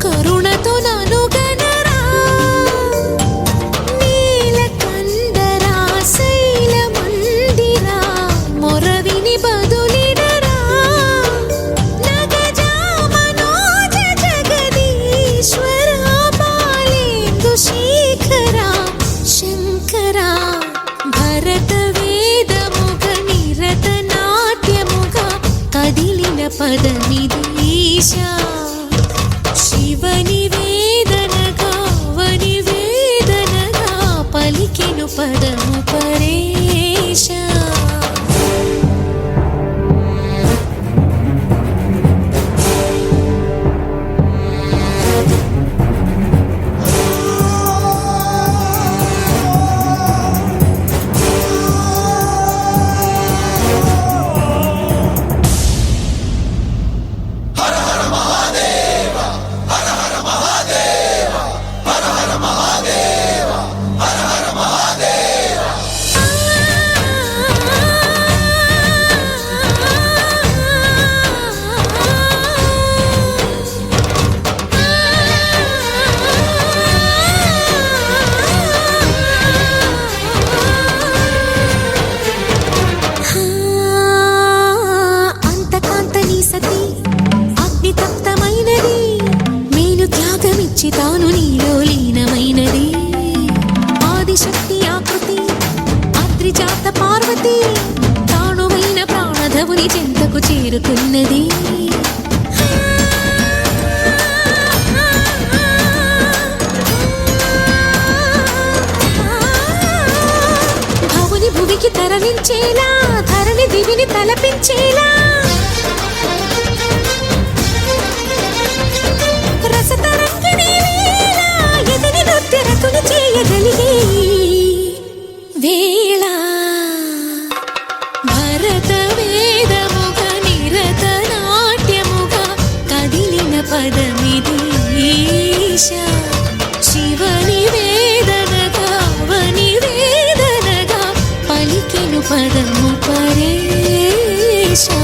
కరుణతో ననుగనరా నీలకంఠరా శైల మందిరా మొరవిని బదులిడరా నగజా మనోజ జగదీశ్వరా బాలేందు శేఖరా శంకరా భరత వేదముగ నిరత నాట్యముగా కదిలిన పదమిది ఈశా శివని వేదనగా వని వేదనగా పలికెను పదము పరేశా అంతకాంతని సతి అగ్ని తప్తమైనది మేను త్యాగమిచ్చి తాను నీలో లీనమైనది ఆదిశక్తి ఆకృతి అద్రిజాత పార్వతి తానువైన ప్రాణధవుని చెంతకు చేరుకున్నది భవుని భువికి తరలించేలా ధరణి దివిని తలపించేలా రసతరంగిణి వేళ ఎదిని నృత్యరతులు చేయగలిగే వేళ భరత వేదముగ నిరత నాట్యముగా కదిలిన పదమిది ఈశా శివని వేదనగా వని వేదనగా పలికెను పదము పరేశా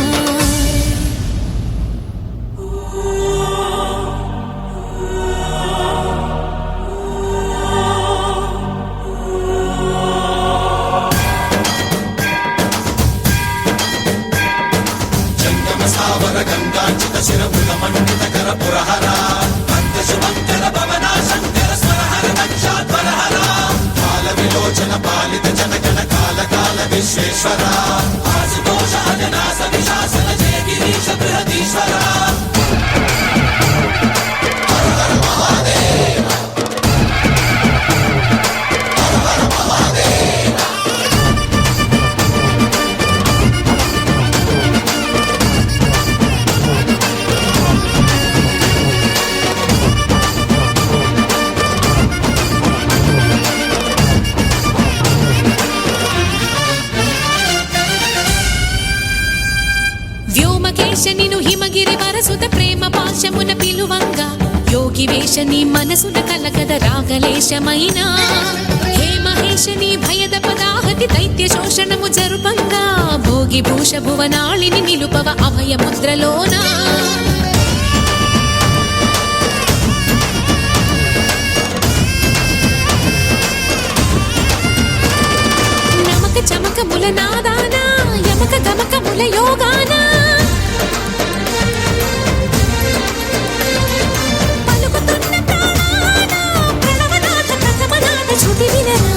వ్యోమకేశనిను హిమగిరి వరసుత ప్రేమ పాశమున పిలువంగా యోగి వేషని మనసున కలకద రాగలేశమైన హే మహేశని భయద పదాహతి దైత్య శోషణము జరుపంగా భోగి భూష భువనాళిని నిలుపవ అభయ ముద్రలోనా నమక చమకముల నాదానా యమక గమకముల యోగానా పలుకుతున్న ప్రాణాన ప్రణవనాథ ప్రథమనాథ శృతి వినరా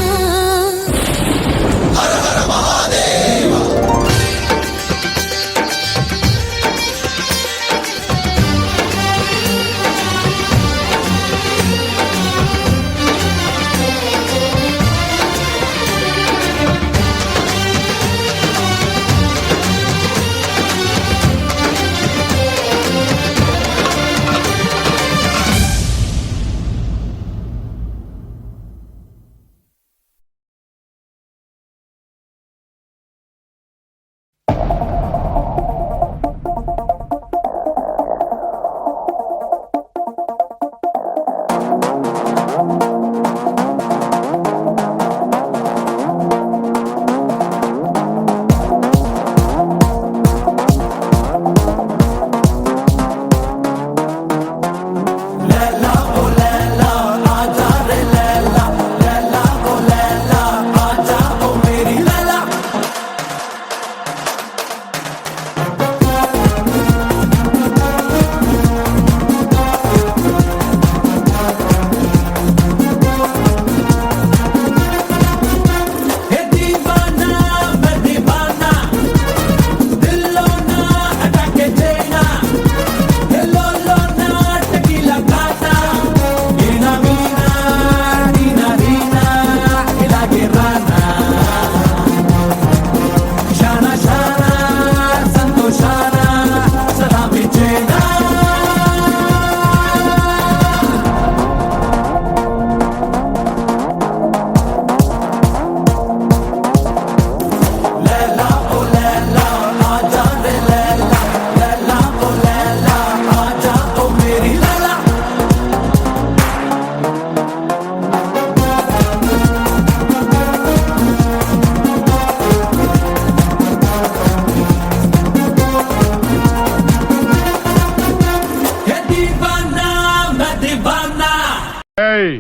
రేయ్,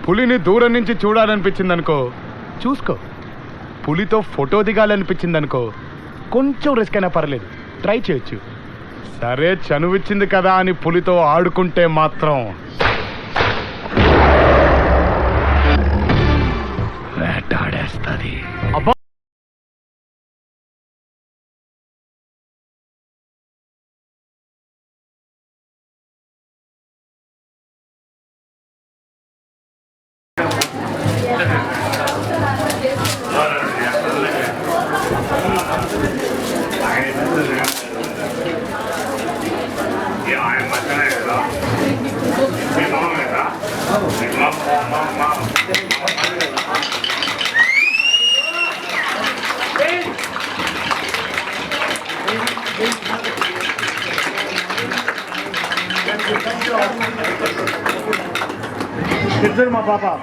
పులిని దూరం నుంచి చూడాలనిపించింది అనుకో, చూసుకో. పులితో ఫోటో దిగాలనిపించింది అనుకో, కొంచెం రిస్క్ అయినా పర్లేదు, ట్రై చేయొచ్చు. సరే, చనువిచ్చింది కదా అని పులితో ఆడుకుంటే మాత్రం వేటాడేస్తుంది. అబ్బా,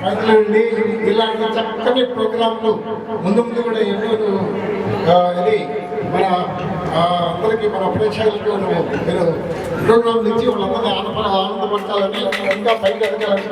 రైతులండి, ఇలాంటి చక్కని ప్రోగ్రాంలు ముందు ముందు కూడా ఎన్నో ఇది మన అందరికీ మన ప్రేక్షకులకు మీరు ప్రోగ్రాంలు ఇచ్చి వాళ్ళందరినీ ఆనందపరచాలని, ఇంకా పైకి ఎదగాలని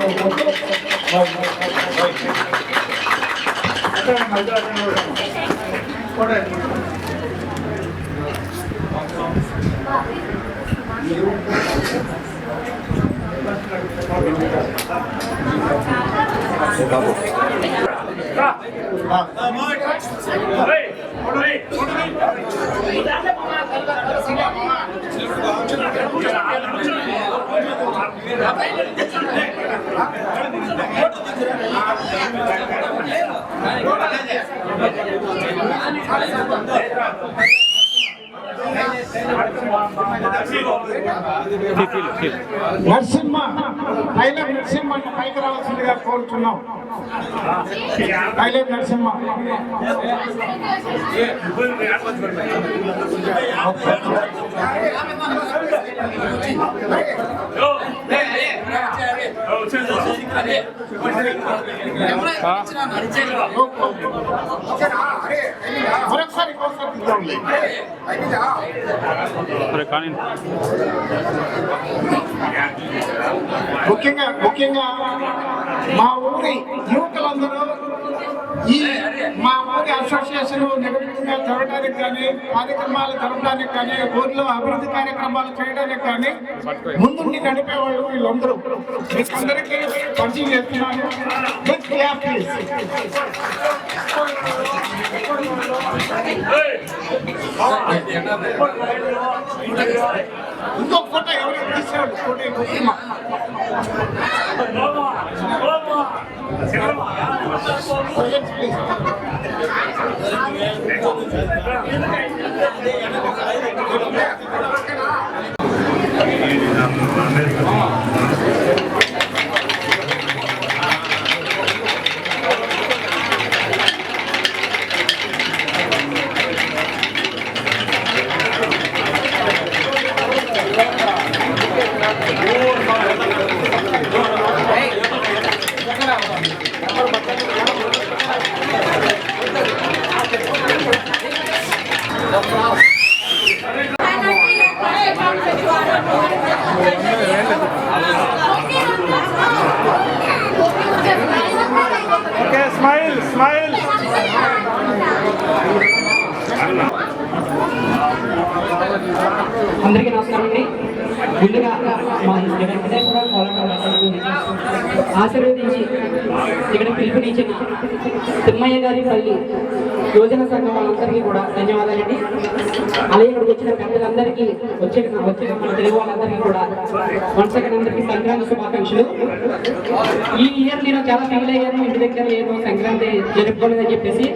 నరసింహ, టైలర్ నరసింహ పైకి రావాల్సిందిగా కోరుతున్నాం. టైలర్ నరసింహ మరొకసారి ముఖ్యంగా మా ఊరి యువకులందరూ ఈ మా ఊరి అసోసియేషన్ నిర్వహితంగా జరగడానికి కానీ, కార్యక్రమాలు జరగడానికి కానీ, ఊరిలో అభివృద్ధి కార్యక్రమాలు చేయడానికి కానీ ముందుండి నడిపేవాళ్ళు వీళ్ళందరూ. మీకందరికీ పరిచయం చేస్తున్నాను. ఇంకో ఫోటో ఎవరు తీసాడు? అందరికీ నమస్కారం అండి. ముందుగా మా ఆశీర్వదించి ఇక్కడ పిలుపునిచ్చిన తిమ్మయ్య గారి పల్లి యోజన సంఘం వాళ్ళందరికీ కూడా ధన్యవాదాలండి. అలాగే ఇక్కడికి వచ్చిన పెద్దలందరికీ వచ్చిన మన తెలుగు వాళ్ళందరికీ కూడా వన్స్ సెకండ్ అందరికీ సంక్రాంతి శుభాకాంక్షలు. ఈ ఇయర్ నేను చాలా ఫీల్ అయ్యాను, ఇంటి దగ్గర ఏదో సంక్రాంతి జరుపుకోలేదని చెప్పేసి.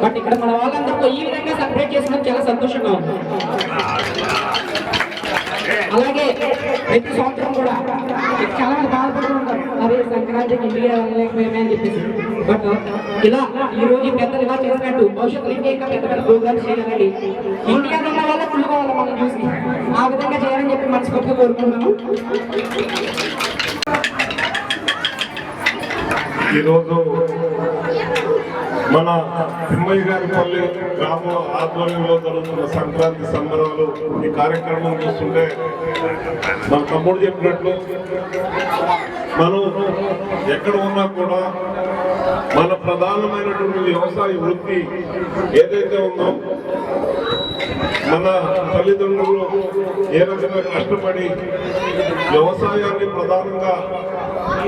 బట్ ఇక్కడ మన వాళ్ళందరితో ఈ విధంగా సెలబ్రేట్ చేసినందుకు చాలా సంతోషంగా ఉంది. అలాగే ప్రతి సంవత్సరం కూడా చాలా మంది బాధపడుతూ ఉంటారు, అదే సంక్రాంతికి ఇంటికి వెళ్ళలేకపోయామే అని చెప్పేసి. బట్ ఇలా ఈ రోజు పెద్దలు ఇలా చేసినట్టు భవిష్యత్తులో ఇంకా పెద్ద పెద్ద ప్రోగ్రామ్స్ చేయాలండి. ఇండియా ఉన్న వాళ్ళ కుళ్ళుకోవాలి మనం చూసి, ఆ విధంగా చేయాలని చెప్పి మనస్ఫూర్తిగా కోరుకుంటున్నాను. ఈరోజు మన తిమ్మయ్య గారి పల్లి గ్రామ ఆధ్వర్యంలో జరుగుతున్న సంక్రాంతి సంబరాలు, ఈ కార్యక్రమం చూస్తుంటే మన తమ్ముడు చెప్పినట్లు మనం ఎక్కడ ఉన్నా కూడా మన ప్రధానమైనటువంటి వ్యవసాయ వృత్తి ఏదైతే ఉందో మన తల్లిదండ్రులు ఏ రకంగా కష్టపడి వ్యవసాయాన్ని ప్రధానంగా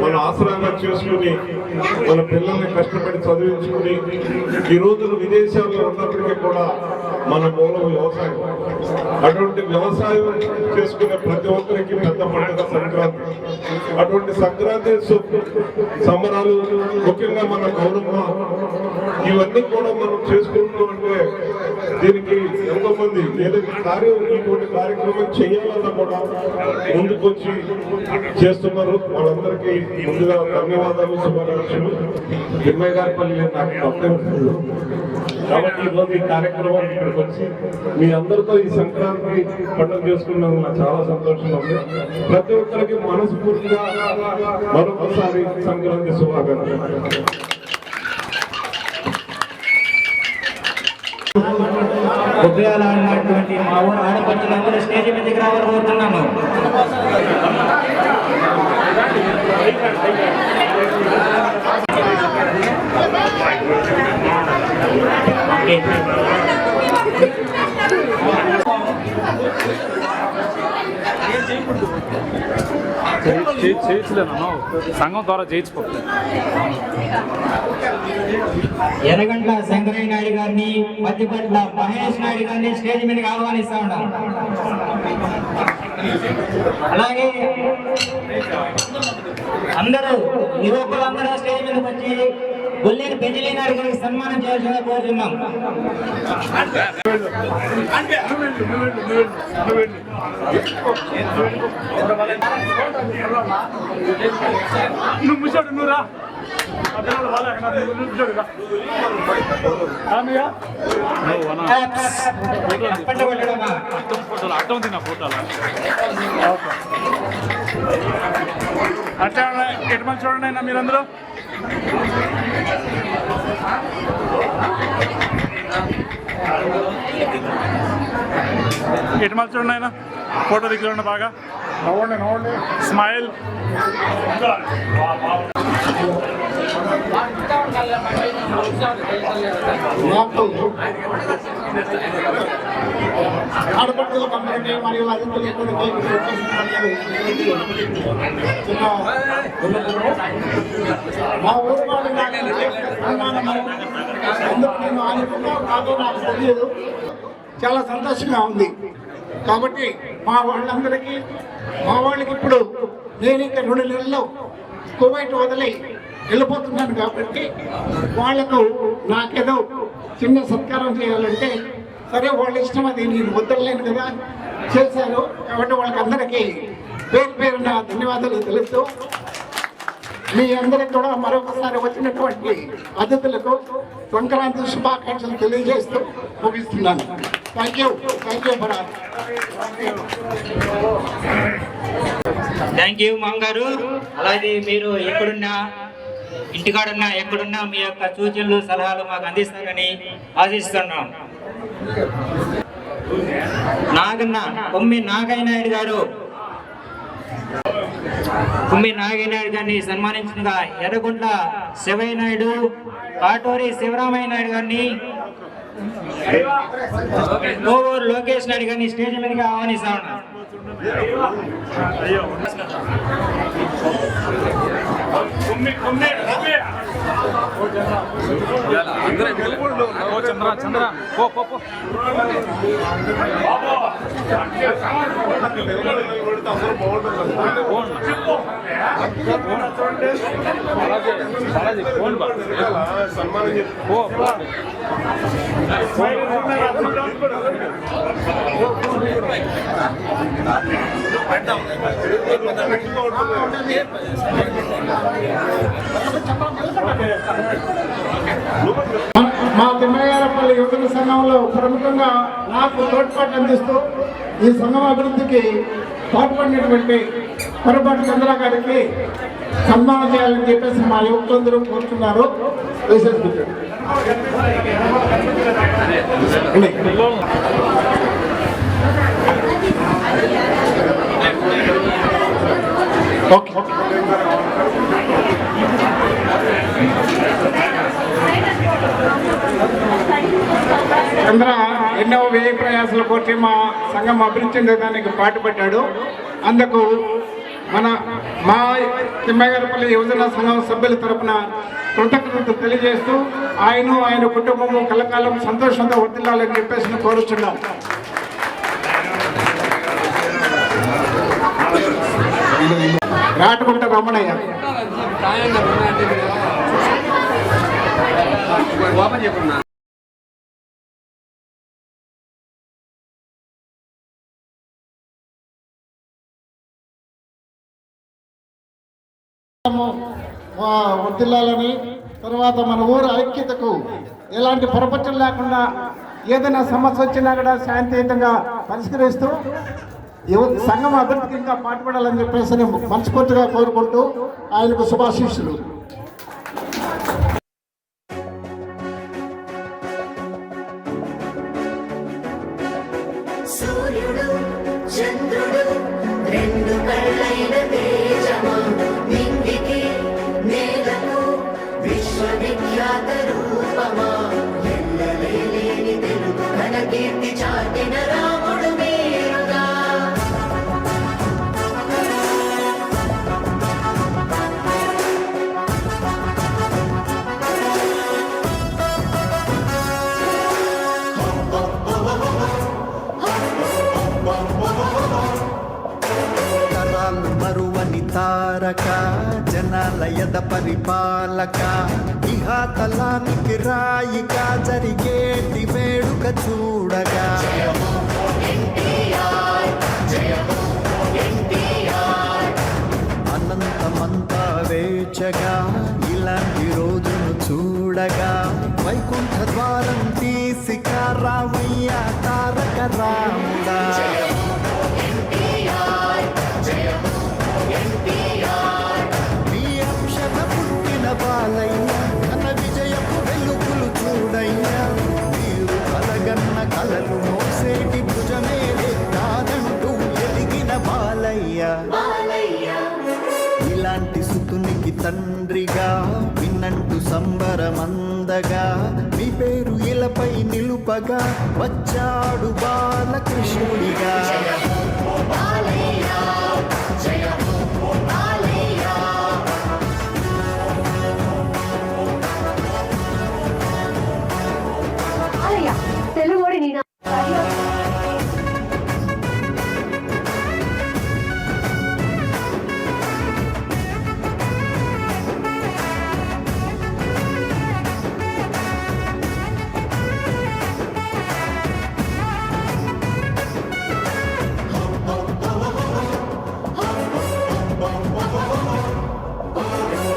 మన ఆసరాగా చేసుకుని మన పిల్లల్ని కష్టపడి చదివించుకుని ఈ రోజున విదేశాల్లో ఉన్నప్పటికీ కూడా మన మూలం వ్యవసాయం. అటువంటి వ్యవసాయం చేసుకునే ప్రతి ఒక్కరికి పెద్ద పండుగ సంక్రాంతి. అటువంటి సంక్రాంతి సంబరాలు ముఖ్యంగా మన గౌరవ ఇవన్నీ కూడా మనం చేసుకుంటామంటే దీనికి ఎంతో మంది ఏదైతే ఇటువంటి కార్యక్రమం చేయాలన్నా కూడా ముందుకొచ్చి చేస్తున్నారు. వాళ్ళందరికీ ముందుగా ధన్యవాదాలు, శుభాకాంక్షలు. తిమ్మయ్యగారిపల్లి నాకు భక్తులు కాబట్టి ఈరోజు ఈ కార్యక్రమం ఇక్కడికి వచ్చి మీ అందరితో ఈ సంక్రాంతి పండుగ చేసుకున్నందుకు నాకు చాలా సంతోషంగా ఉంది. ప్రతి ఒక్కరికి మనస్ఫూర్తిగా మరొకసారి సంక్రాంతి శుభాకాంక్షలు. ఉద్యోగాలన్నటువంటి మా ఊరు ఆడపడుతులందరూ స్టేజ్ మీదకి రావాలని కోరుతున్నాను. సంఘం ద్వారా చేయించుకోవాలి. ఎర్రగంట్ల శంకరయ్య నాయుడు గారిని, మధ్యపట్ల మహేష్ నాయుడు గారిని స్టేజ్ మీదకి ఆహ్వానిస్తా ఉన్నాం. అలాగే అందరూ యువకులందరూ స్టేజ్ మీదకి వచ్చి గొల్లేని పెంజలి నాయుడు గారికి సన్మానం చేయాల్సిందిగా కోరుతున్నాం. అట్లా ఎటువంటి చూడండి అయినా మీరందరూ ఎటువంటి చూడండి అయినా ఫోటో దిగుతుండే బాగా నవ్వండి నవ్వండి స్మైల్. ఆడపడుతుల కంపెనీ మరియు అధికారులు మా ఊరు వాళ్ళు ఎందుకు నేను అనుకున్నా కాదో నాకు తెలియదు. చాలా సంతోషంగా ఉంది. కాబట్టి మా వాళ్ళందరికీ మా వాళ్ళకి ఇప్పుడు నేను ఇంకా 2 నెలల్లో కువైట్ వదిలి వెళ్ళిపోతున్నాను కాబట్టి వాళ్లకు నాకేదో చిన్న సత్కారం చేయాలంటే సరే వాళ్ళ ఇష్టం, అది నేను వద్దలేను కదా, చేశారు. కాబట్టి వాళ్ళకందరికీ పేరు పేరున ధన్యవాదాలు తెలుపుతూ మీ అందరికి కూడా మరొకసారి వచ్చినటువంటి అతిథులకు సంక్రాంతి శుభాకాంక్షలు తెలియజేస్తూ ముగిస్తున్నాను. Thank you Bharat. Thank you మామగారు. అలాగే మీరు ఎక్కడున్నా, ఇంటికాడున్నా, ఎక్కడున్నా మీ యొక్క సూచనలు సలహాలు మాకు అందిస్తారని ఆశిస్తున్నాం. కొమ్మి నాగయ్య నాయుడు గారు, కుమ్మి నాగయ్య నాయుడు గారిని సన్మానించగా ఎర్రగుంట్ల శివయ్య నాయుడు, కాటూరి శివరామయ్య నాయుడు గారిని, కోవూరు లోకేష్ నాయుడు గారిని స్టేజ్ మీదగా ఆహ్వానిస్తా ఉన్నాం. చంద్ర మా తిమ్మయ్యారపల్లి యువజన సంఘంలో ప్రముఖంగా నాకు తోడ్పాటు అందిస్తూ ఈ సంఘం అభివృద్ధికి తోడ్పడినటువంటి పొరపాటు చంద్ర గారికి సన్మానం చేయాలని చెప్పేసి మా యువకులందరూ కోరుతున్నారు. ఓకే. చంద్ర ఎన్నో వ్యయ ప్రయాసాలు కోర్చి మా సంఘం అభివృద్ధి చెందడానికి పాటుపడ్డాడు. అందుకు మా తిమ్మగారిపల్లి యువజన సంఘం సభ్యుల తరపున కృతజ్ఞతలు తెలియజేస్తూ ఆయన కుటుంబము కలకాలం సంతోషంగా వర్తిల్లాలని చెప్పేసి కోరుచున్నాం. రాటకుంట రమణయ్య. వర్తిల్లాలని, తర్వాత మన ఊరు ఐక్యతకు ఎలాంటి పొరపచ్చలు లేకుండా ఏదైనా సమస్య వచ్చినా కూడా శాంతియుతంగా పరిష్కరిస్తూ సంఘం అభివృద్ధికి ఇంకా పాటుపడాలని చెప్పేసి మనస్ఫూర్తిగా కోరుకుంటూ ఆయనకు శుభాశీస్సులు. సూర్యుడు చంద్రుడు రెండు కళ్ళైన తేజమా నింగికి నేలకు విశ్వవిఖ్యాత రూపమా ఎల్లలేని తెలుగు ఘన కీర్తి చాటిన రాముడు మీరుగా. తరాలు మరువని తారక జనాలయద పరిపాలక ఇహాతలానికి రాయిగా జరిగేటి వేడుక చూడగా అనంతమంతా వేచగా ఇలాంటి రోజును చూడగా వైకుంఠ ద్వారం తీసిక రావయ్య తారక రాముడా. నీ అంశన పుట్టిన బాలయ్య ఘన విజయపు వెలుగులు చూడయ్యా. మీరు కలగన్న కలలు మోసేటి భుజమే కాదంటూ ఎదిగిన బాలయ్య. ఇలాంటి సుతునికి తండ్రిగా విన్నంటూ సంబరమందగా మీ పేరు ఇలపై నిలుపగా వచ్చాడు బాలకృష్ణుడిగా. తెలుగుడి నీ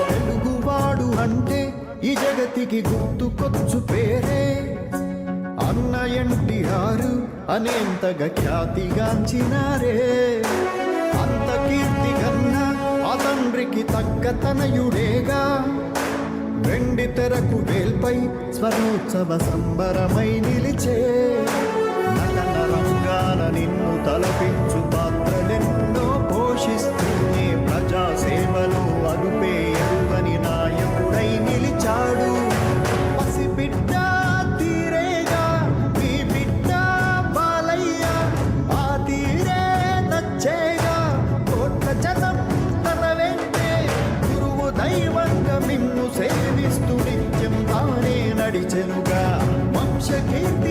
తెలుగువాడు అంటే ఈ జగతికి గుర్తుకొచ్చు పేరే అన్న ఎన్టీఆర్ అనేంతగా ఖ్యాతిగాంచినారే. అంత కీర్తి కన్నా ఆ తండ్రికి తగ్గ తనయుడేగా. వెండి తెరకు వేల్పై స్వర్ణోత్సవ సంబరమై నిలిచే నటన రంగాన నిన్ను తలపించు పాత్రలెన్నో పోషిస్తూనే ప్రజాసేవలో అదుపే ఎరుగని నాయకుడై నిలిచాడు. పసిబిడ్డ తీరేగా మీ బిడ్డ బాలయ్య ఆ తీరే నచ్చేగా కోట్ల జనం తన వెంటే గురువు దైవంగా మిమ్ము సేవిస్తూ నిత్యం తానే నడిచెనుగా. వంశకీర్తి